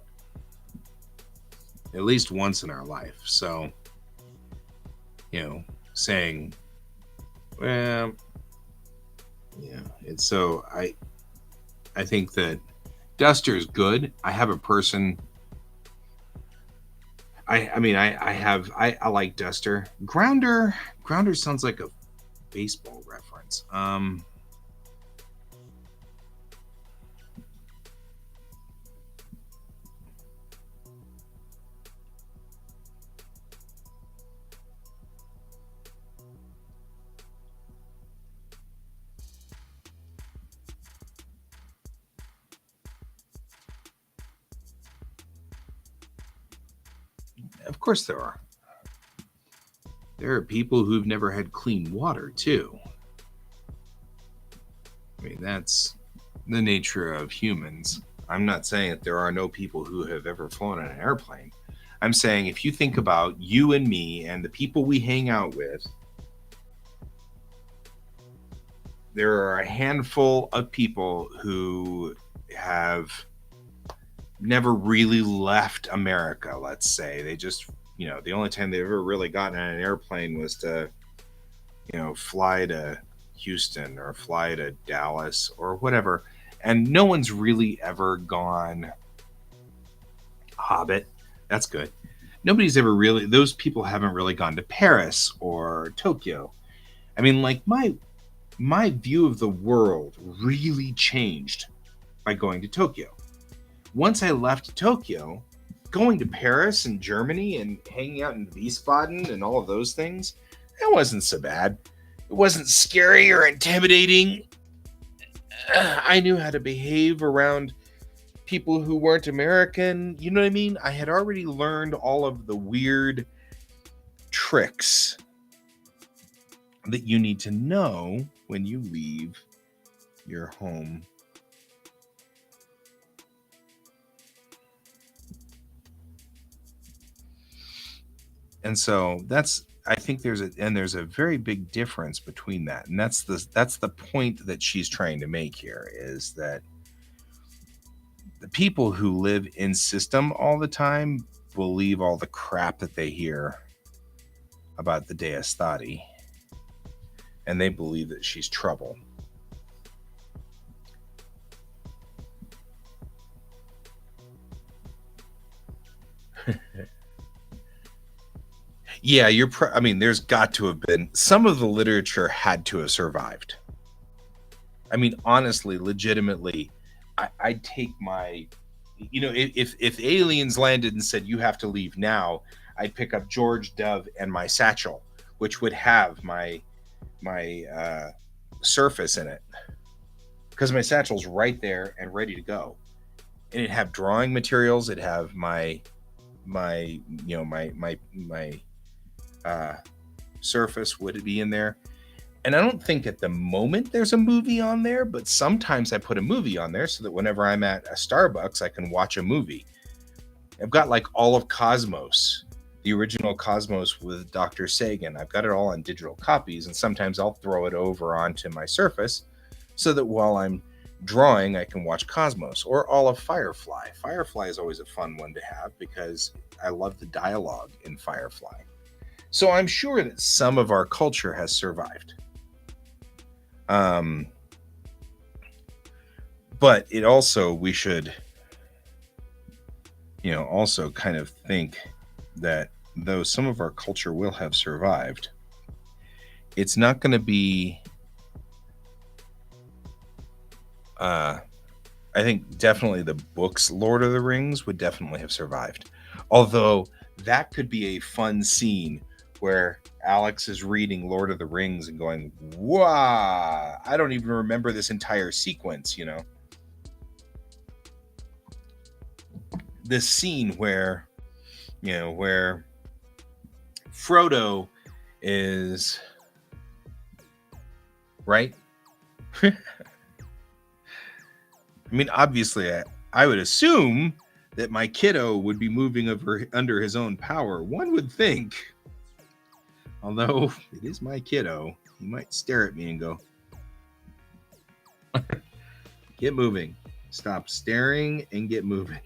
at least once in our life. So, you know, saying, well, yeah, it's so I think that Duster is good. I have a person. I mean, I like Duster. Grounder sounds like a baseball reference. Of course there are. There are people who've never had clean water, too. I mean, that's the nature of humans. I'm not saying that there are no people who have ever flown on an airplane. I'm saying if you think about you and me and the people we hang out with, there are a handful of people who have never really left America, let's say. They just, you know, the only time they've ever really gotten on an airplane was to, you know, fly to Houston or fly to Dallas or whatever. And no one's really ever gone Hobbit. That's good. Nobody's ever really, those people haven't really gone to Paris or Tokyo. I mean, like, my view of the world really changed by going to Tokyo. Once I left Tokyo, going to Paris and Germany and hanging out in Wiesbaden and all of those things, that wasn't so bad. It wasn't scary or intimidating. I knew how to behave around people who weren't American. You know what I mean? I had already learned all of the weird tricks that you need to know when you leave your home. And so that's, I think there's a very big difference between that. And that's the point that she's trying to make here, is that the people who live in system all the time believe all the crap that they hear about the Dea Stati, and they believe that she's trouble. Yeah, I mean, there's got to have been some of the literature had to have survived. I mean, honestly, legitimately, I'd take my, if aliens landed and said you have to leave now, I'd pick up George Dove and my satchel, which would have my surface in it, because my satchel's right there and ready to go, and it'd have drawing materials. It'd have my surface would be in there. And I don't think at the moment there's a movie on there, but sometimes I put a movie on there so that whenever I'm at a Starbucks, I can watch a movie. I've got like all of Cosmos, the original Cosmos with Dr. Sagan. I've got it all on digital copies, and sometimes I'll throw it over onto my Surface so that while I'm drawing, I can watch Cosmos, or all of Firefly. Firefly is always a fun one to have because I love the dialogue in Firefly. So I'm sure that some of our culture has survived. But it also, we should, also kind of think that though some of our culture will have survived, it's not going to be, I think definitely the books Lord of the Rings would definitely have survived. Although that could be a fun scene where Alex is reading Lord of the Rings and going, wow, I don't even remember this entire sequence, This scene where, where Frodo is, right? I mean, obviously, I would assume that my kiddo would be moving under his own power. One would think. Although it is my kiddo, he might stare at me and go, get moving. Stop staring and get moving.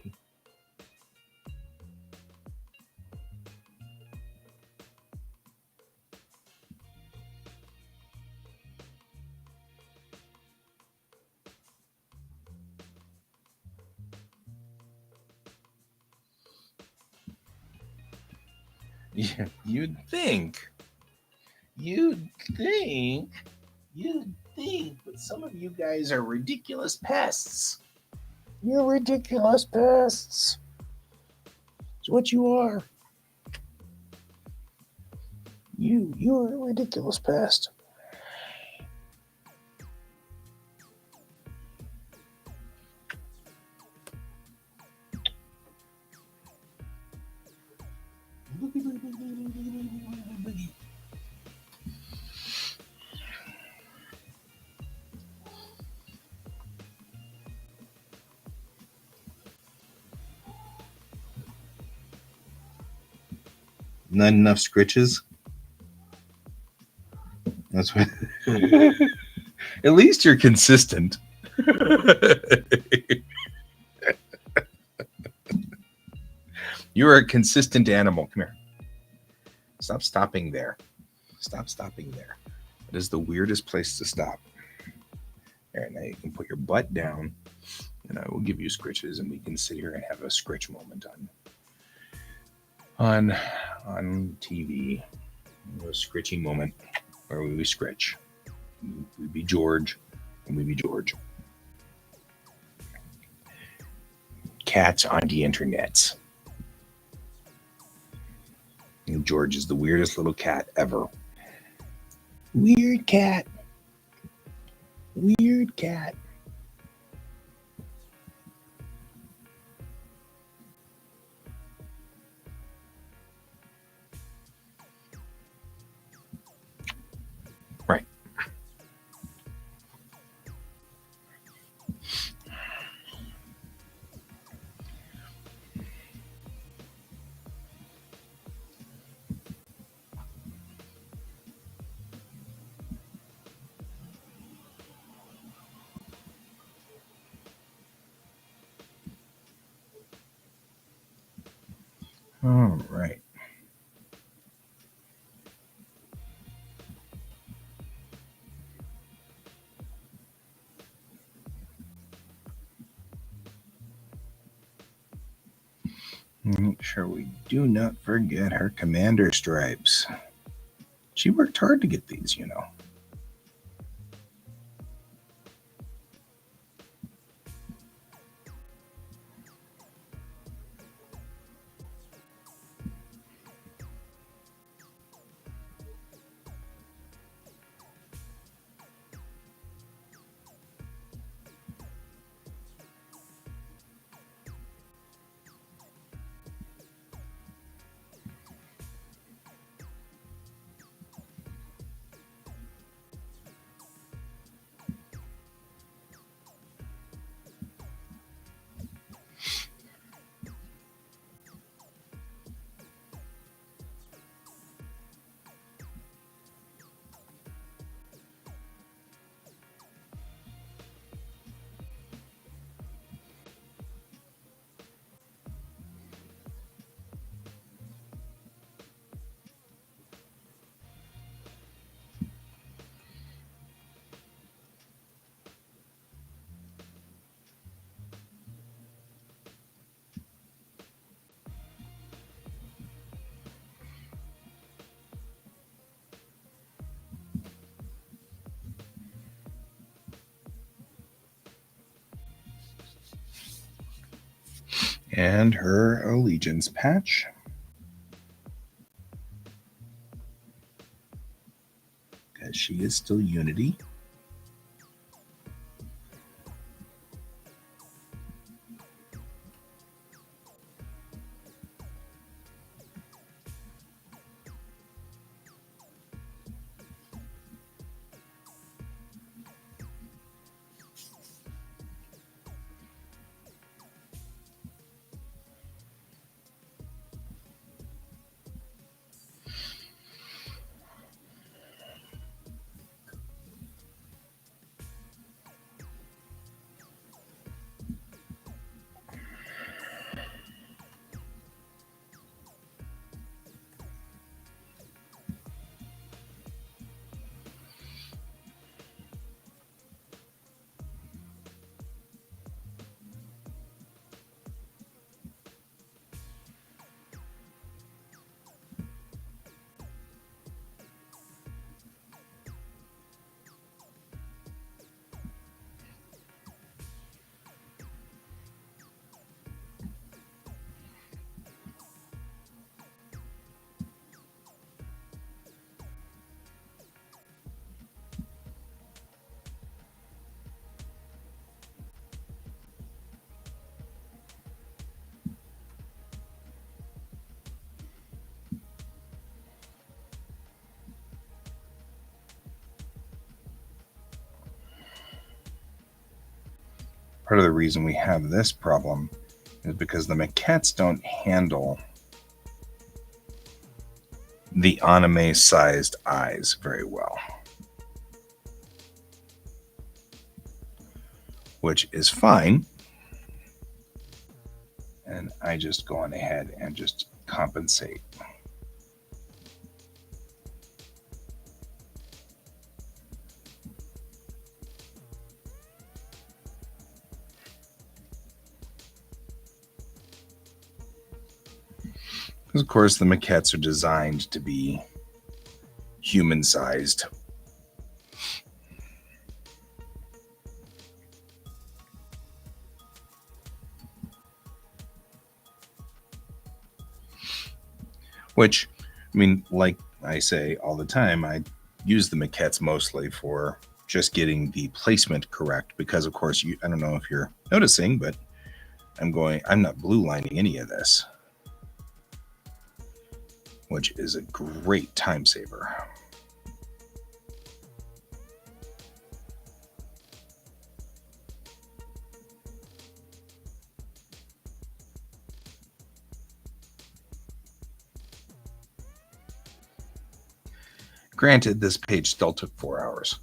Yeah, you'd think, but some of you guys are ridiculous pests. You're ridiculous pests. It's what you are. You're a ridiculous pest. Not enough scritches. That's what. At least you're consistent. You're a consistent animal. Come here. Stop stopping there. Stop stopping there. It is the weirdest place to stop. There, now you can put your butt down, and I will give you scritches, and we can sit here and have a scritch moment on TV. A scritchy moment where we scritch. We be George, and we be George. Cats on the internets. And George is the weirdest little cat ever. Weird cat. Weird cat. Right. All right. Make sure we do not forget her commander stripes. She worked hard to get these, you know. And her allegiance patch. Because she is still Unity. Part of the reason we have this problem is because the maquettes don't handle the anime-sized eyes very well. Which is fine. And I just go on ahead and just compensate. Because, of course, the maquettes are designed to be human-sized. Which, I mean, like I say all the time, I use the maquettes mostly for just getting the placement correct. Because, of course, I don't know if you're noticing, but I'm not blue lining any of this, which is a great time saver. Granted, this page still took 4 hours.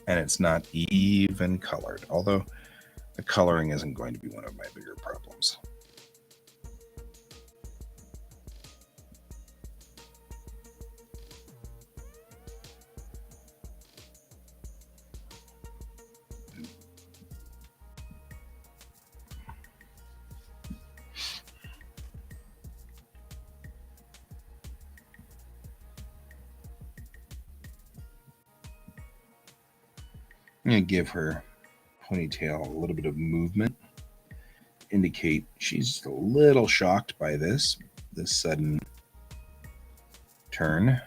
And it's not even colored. Although The coloring isn't going to be one of my bigger problems. I'm going to give her ponytail a little bit of movement. Indicate she's a little shocked by this sudden turn.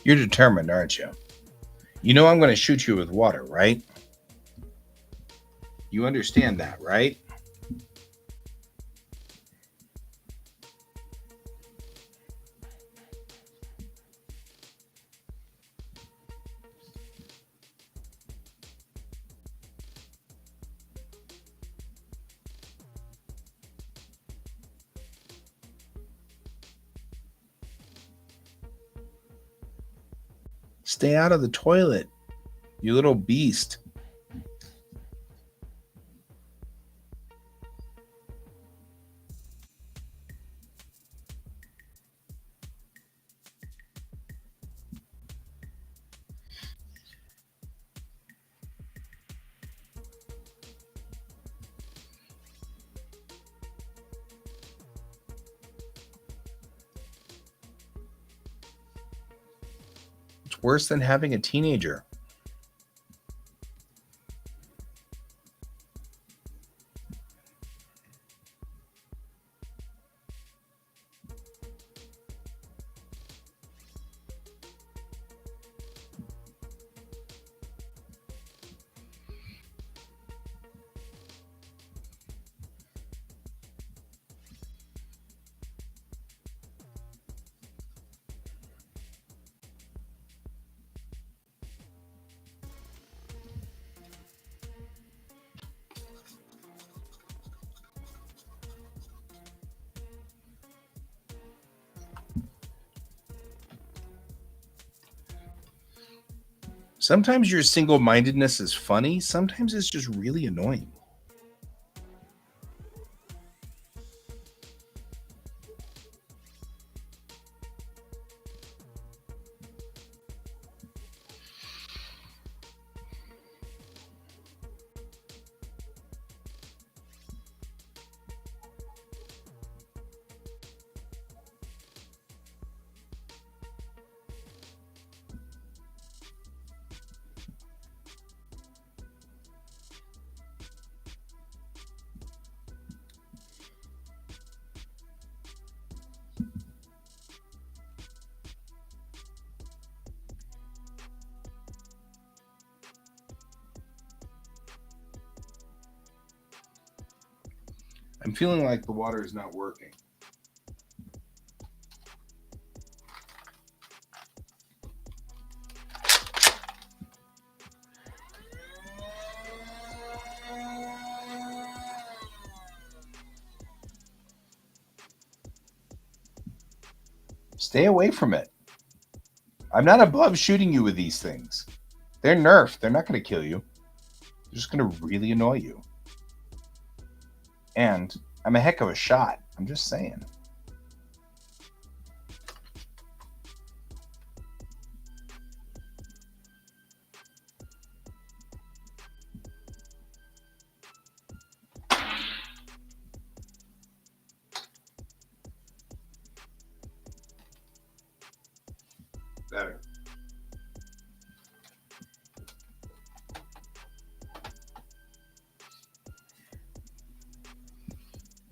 You're determined, aren't you? You know I'm going to shoot you with water, right? You understand that, right? Stay out of the toilet, you little beast. It's worse than having a teenager. Sometimes your single-mindedness is funny. Sometimes it's just really annoying. I'm feeling like the water is not working. Stay away from it. I'm not above shooting you with these things. They're Nerf. They're not going to kill you. They're just going to really annoy you. And I'm a heck of a shot. I'm just saying. Better.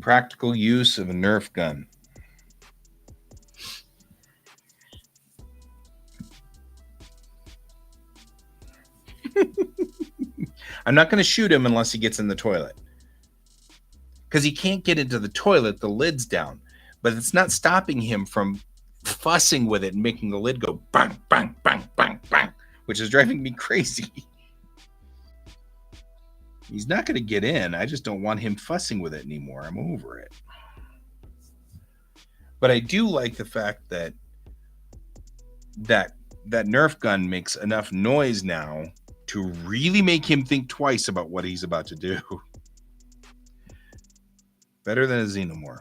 Practical use of a Nerf gun. I'm not going to shoot him unless he gets in the toilet. Because he can't get into the toilet, the lid's down. But it's not stopping him from fussing with it and making the lid go bang, bang, bang, bang, bang, which is driving me crazy. He's not going to get in. I just don't want him fussing with it anymore. I'm over it. But I do like the fact that Nerf gun makes enough noise now to really make him think twice about what he's about to do. Better than a xenomorph.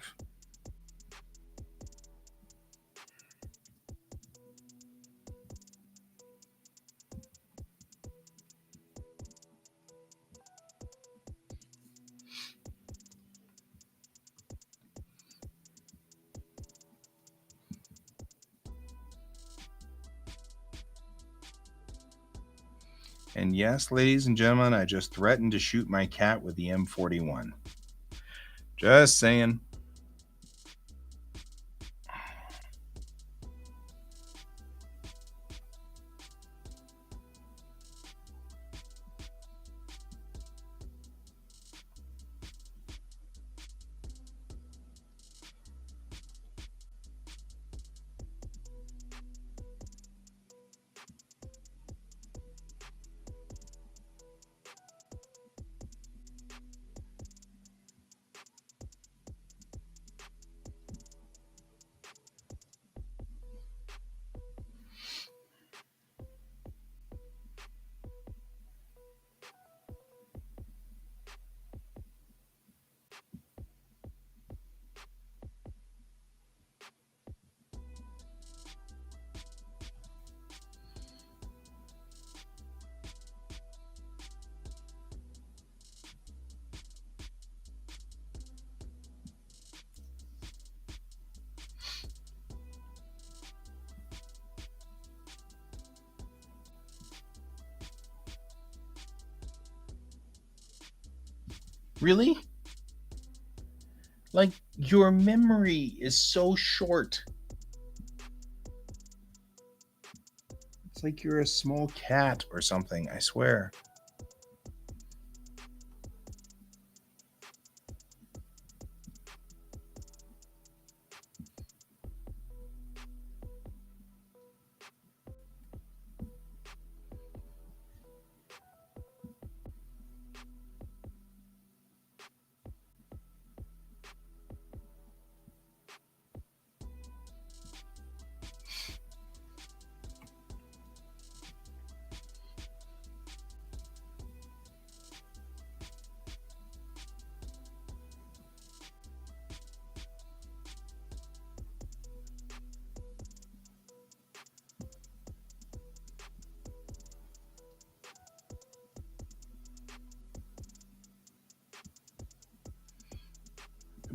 And yes, ladies and gentlemen, I just threatened to shoot my cat with the M41. Just saying. Really? Like, your memory is so short. It's like you're a small cat or something, I swear.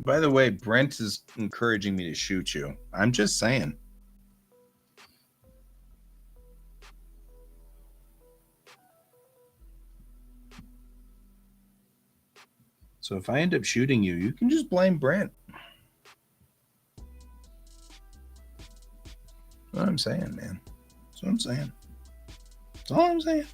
By the way, Brent is encouraging me to shoot you. I'm just saying. So if I end up shooting you, you can just blame Brent. That's what I'm saying, man. That's what I'm saying. That's all I'm saying.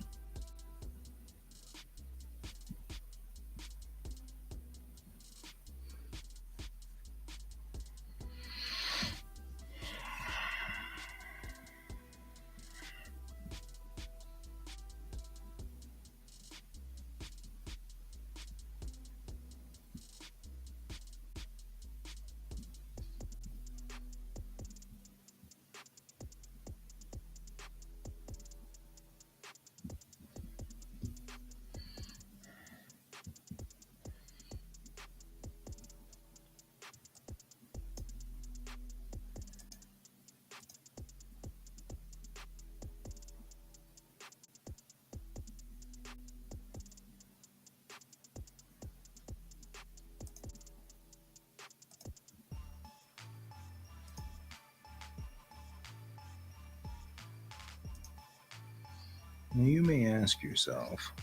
You may ask yourself,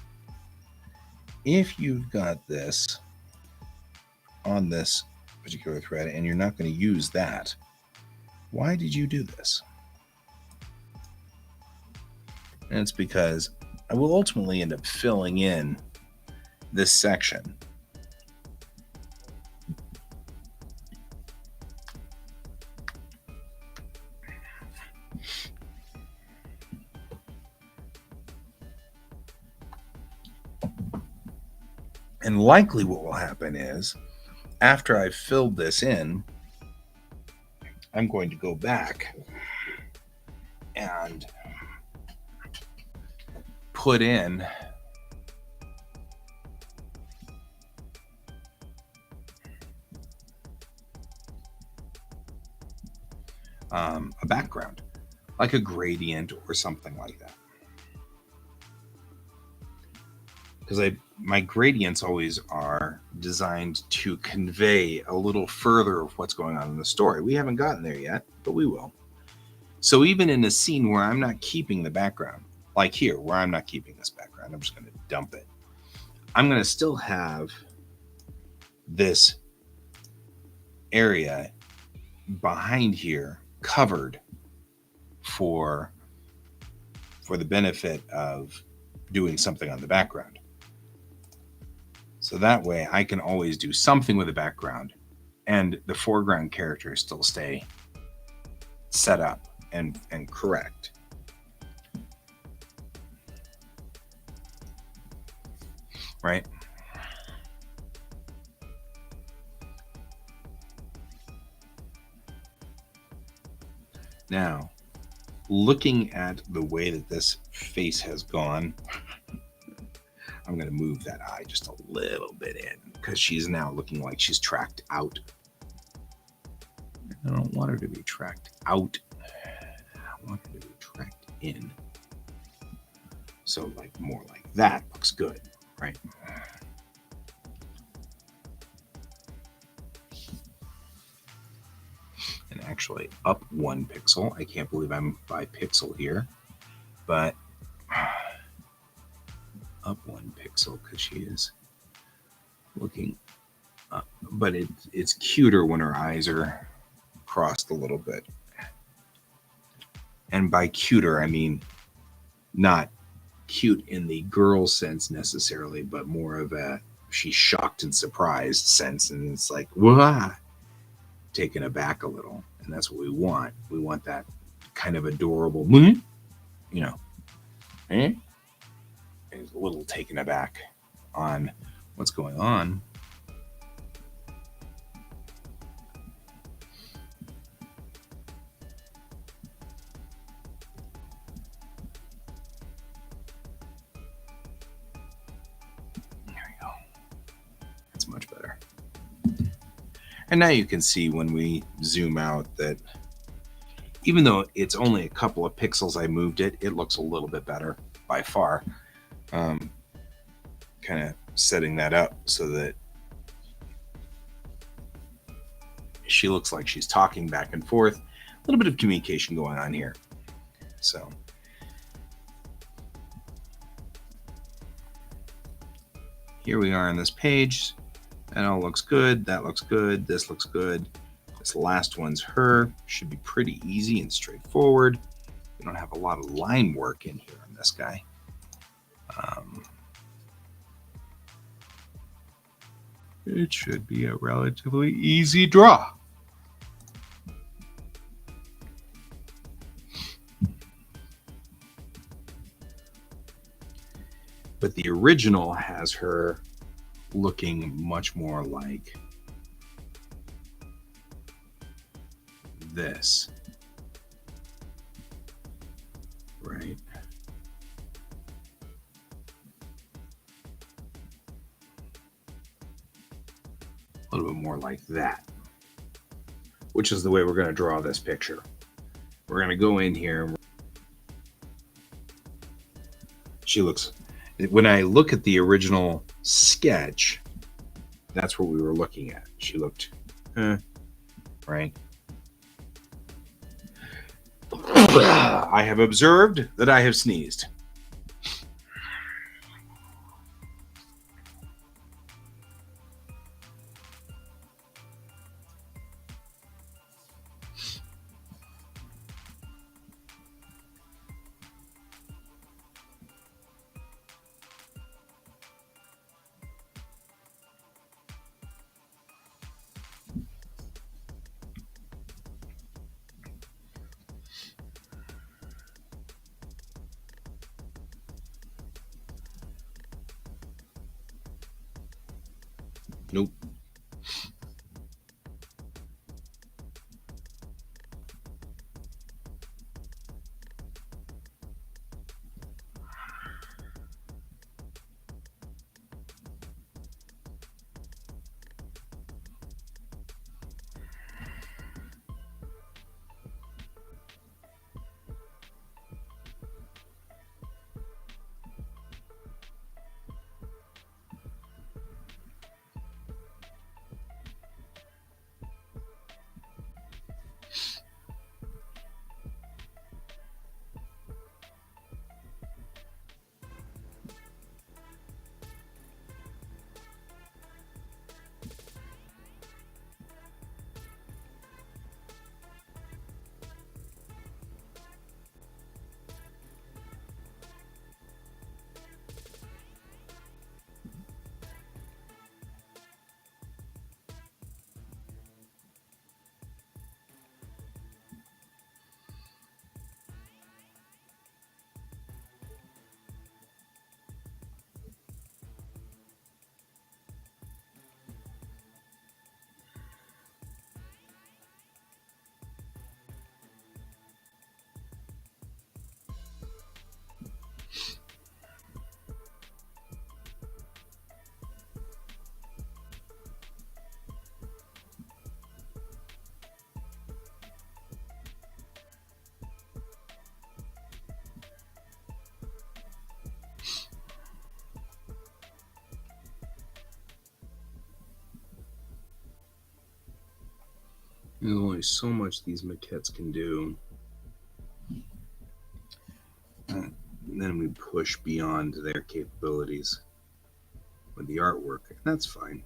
if you've got this on this particular thread and you're not going to use that, why did you do this? And it's because I will ultimately end up filling in this section. And likely what will happen is, after I've filled this in, I'm going to go back and put in a background, like a gradient or something like that. Because my gradients always are designed to convey a little further of what's going on in the story. We haven't gotten there yet, but we will. So even in a scene where I'm not keeping the background, like here, where I'm not keeping this background, I'm just going to dump it. I'm going to still have this area behind here covered for the benefit of doing something on the background. So that way I can always do something with the background and the foreground characters still stay set up and correct. Right? Now, looking at the way that this face has gone, I'm going to move that eye just a little bit in because she's now looking like she's tracked out. I don't want her to be tracked out. I want her to be tracked in. So like more like that looks good, right? And actually up 1 pixel. I can't believe I'm by pixel here, but up 1 pixel because she is looking up. But it's cuter when her eyes are crossed a little bit. And by cuter, I mean not cute in the girl sense necessarily, but more of a she's shocked and surprised sense. And it's like, wah, taken aback a little. And that's what we want. We want that kind of adorable, you know, a little taken aback on what's going on. There we go. That's much better. And now you can see when we zoom out that even though it's only a couple of pixels I moved it, it looks a little bit better by far. Kind of setting that up so that she looks like she's talking back and forth. A little bit of communication going on here. So here we are on this page. That all looks good. That looks good. This looks good. This last one's her. Should be pretty easy and straightforward. We don't have a lot of line work in here on this guy. It should be a relatively easy draw. But the original has her looking much more like this, right? A little bit more like that, which is the way we're going to draw this picture. We're going to go in here. She looks, when I look at the original sketch, that's what we were looking at. She looked, right? I have observed that I have sneezed. Nope. There's only so much these maquettes can do. And then we push beyond their capabilities with the artwork, and that's fine.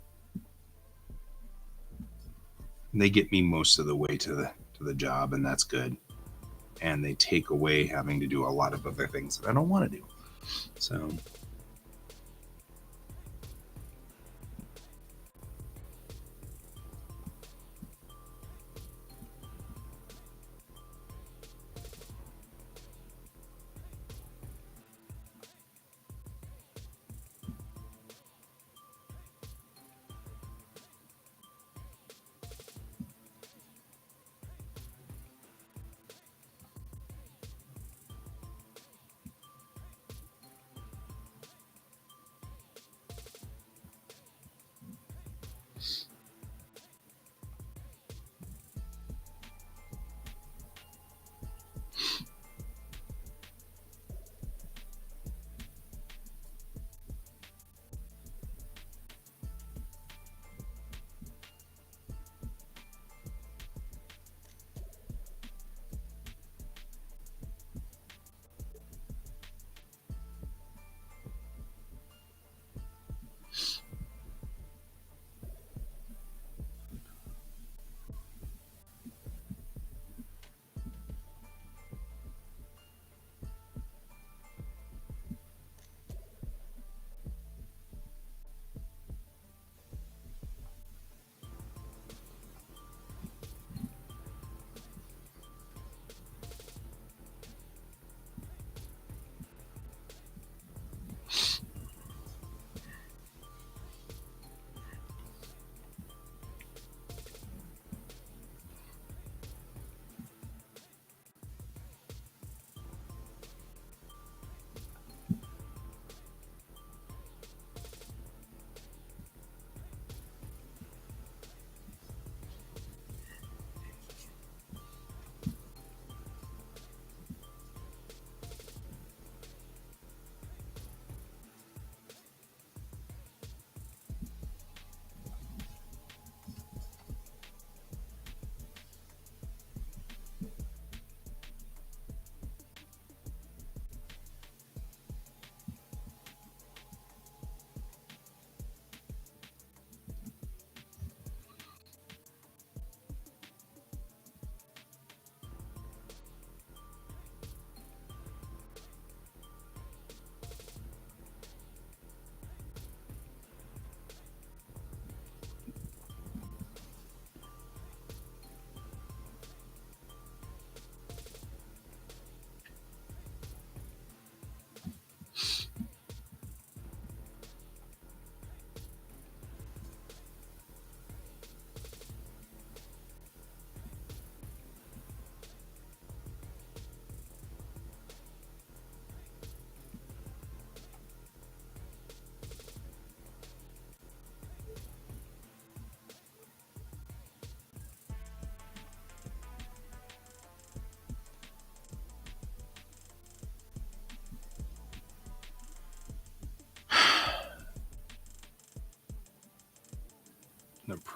They get me most of the way to the job, and that's good. And they take away having to do a lot of other things that I don't want to do. So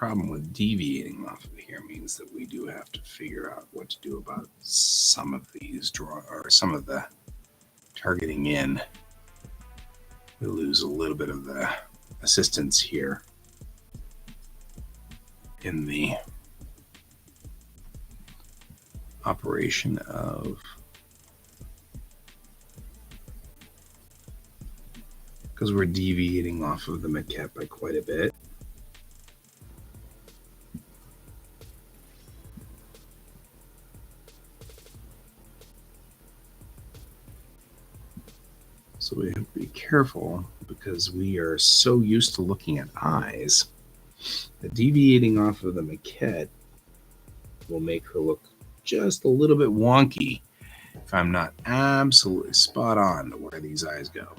problem with deviating off of here means that we do have to figure out what to do about some of these some of the targeting in. We lose a little bit of the assistance here in the operation of because we're deviating off of the maquette by quite a bit. So we have to be careful because we are so used to looking at eyes that deviating off of the maquette will make her look just a little bit wonky if I'm not absolutely spot on to where these eyes go.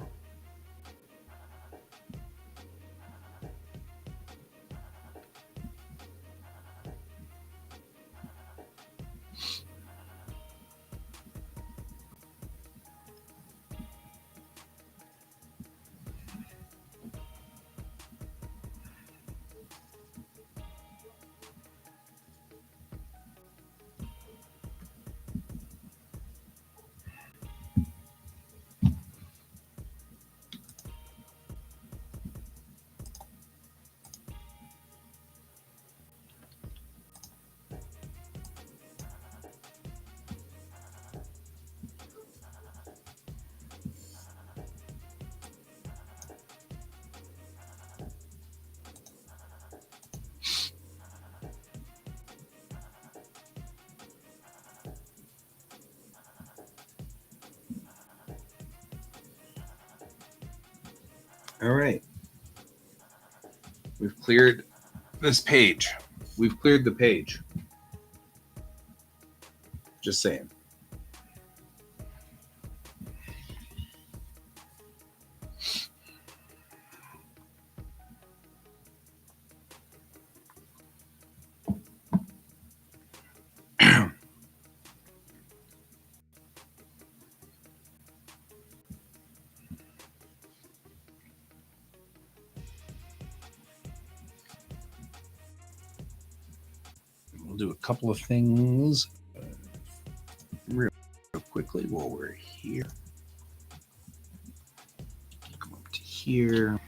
All right. We've cleared this page. We've cleared the page. Just saying. We'll do a couple of things real quickly while we're here. Come up to here.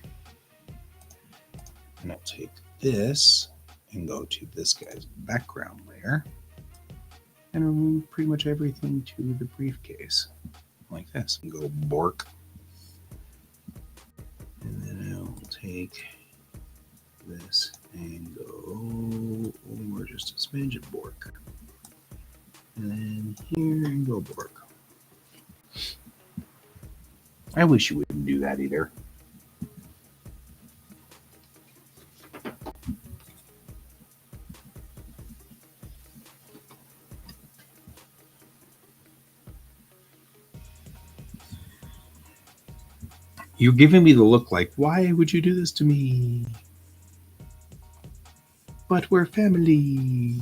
And I'll take this and go to this guy's background layer and remove pretty much everything to the briefcase like this. And go bork. And then I'll take this and go over just a smidge of bork. And then here and go bork. I wish you wouldn't do that either. You're giving me the look like, why would you do this to me? But we're family.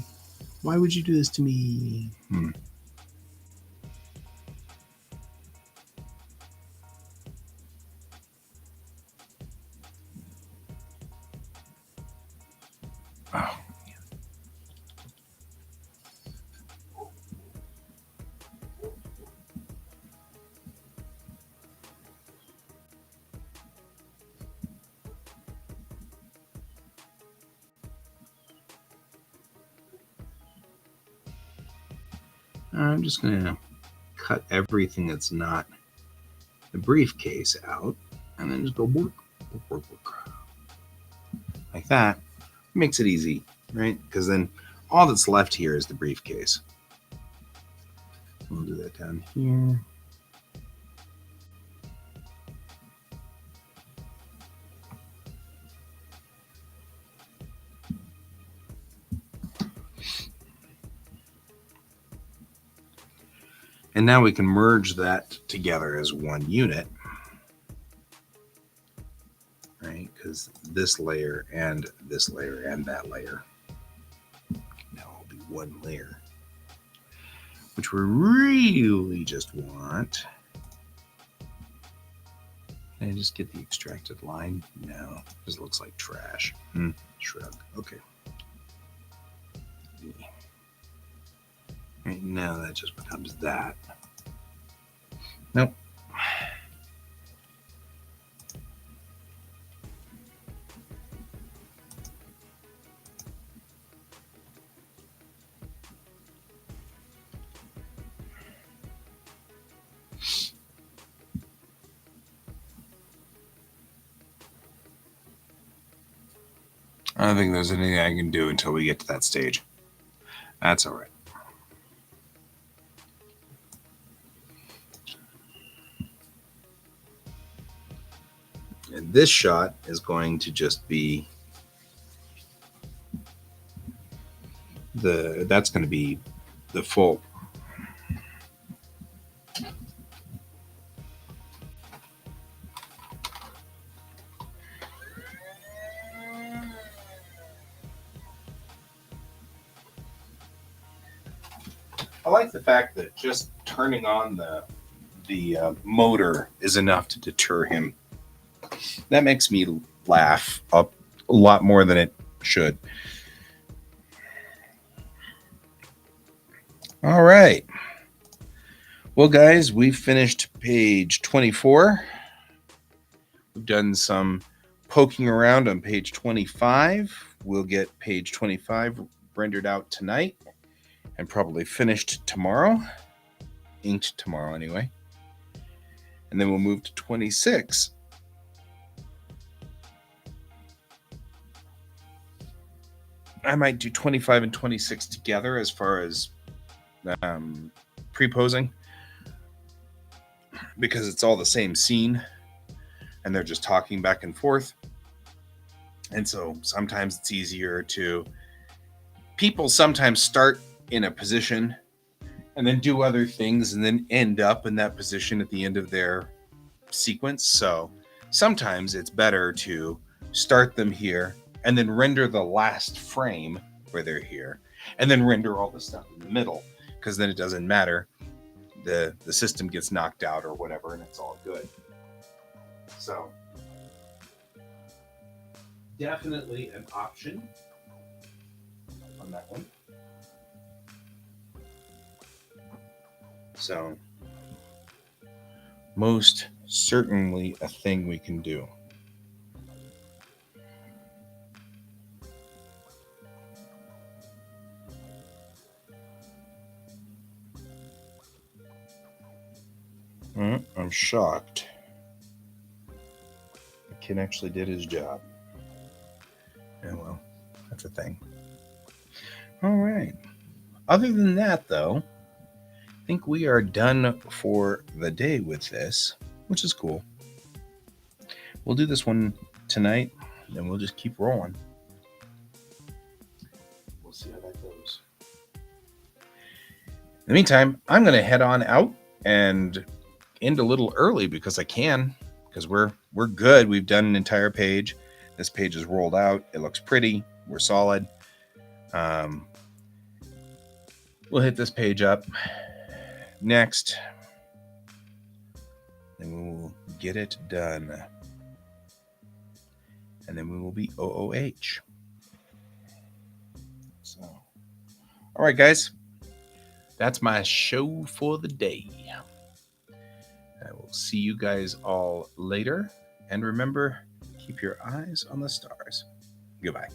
Why would you do this to me? Oh. I'm just going to cut everything that's not the briefcase out and then just go work. Like that. Makes it easy, right? Because then all that's left here is the briefcase. We'll do that down here. And now we can merge that together as one unit, right? Because this layer and that layer now will be one layer, which we really just want. Can I just get the extracted line? No, this looks like trash. Shrug. Okay. Right now that just becomes that. Nope. I don't think there's anything I can do until we get to that stage. That's all right. And this shot is going to just be that's going to be the full. I like the fact that just turning on the motor is enough to deter him. That makes me laugh a lot more than it should. All right. Well, guys, we've finished page 24. We've done some poking around on page 25. We'll get page 25 rendered out tonight and probably finished tomorrow. Inked tomorrow, anyway. And then we'll move to 26. I might do 25 and 26 together as far as pre-posing, because it's all the same scene and they're just talking back and forth. And so sometimes it's easier to... People sometimes start in a position and then do other things and then end up in that position at the end of their sequence. So sometimes it's better to start them here and then render the last frame where they're here, and then render all the stuff in the middle, because then it doesn't matter. The system gets knocked out or whatever, and it's all good. So definitely an option on that one. So most certainly a thing we can do. I'm shocked. The kid actually did his job. Yeah, well, that's a thing. All right. Other than that, though, I think we are done for the day with this, which is cool. We'll do this one tonight, and we'll just keep rolling. We'll see how that goes. In the meantime, I'm going to head on out and end a little early because I can, because we're good. We've done an entire page. This page is rolled out. It looks pretty. We're solid. We'll hit this page up next, and we will get it done. And then we will be OOH. So, all right, guys. That's my show for the day. I will see you guys all later. And remember, keep your eyes on the stars. Goodbye.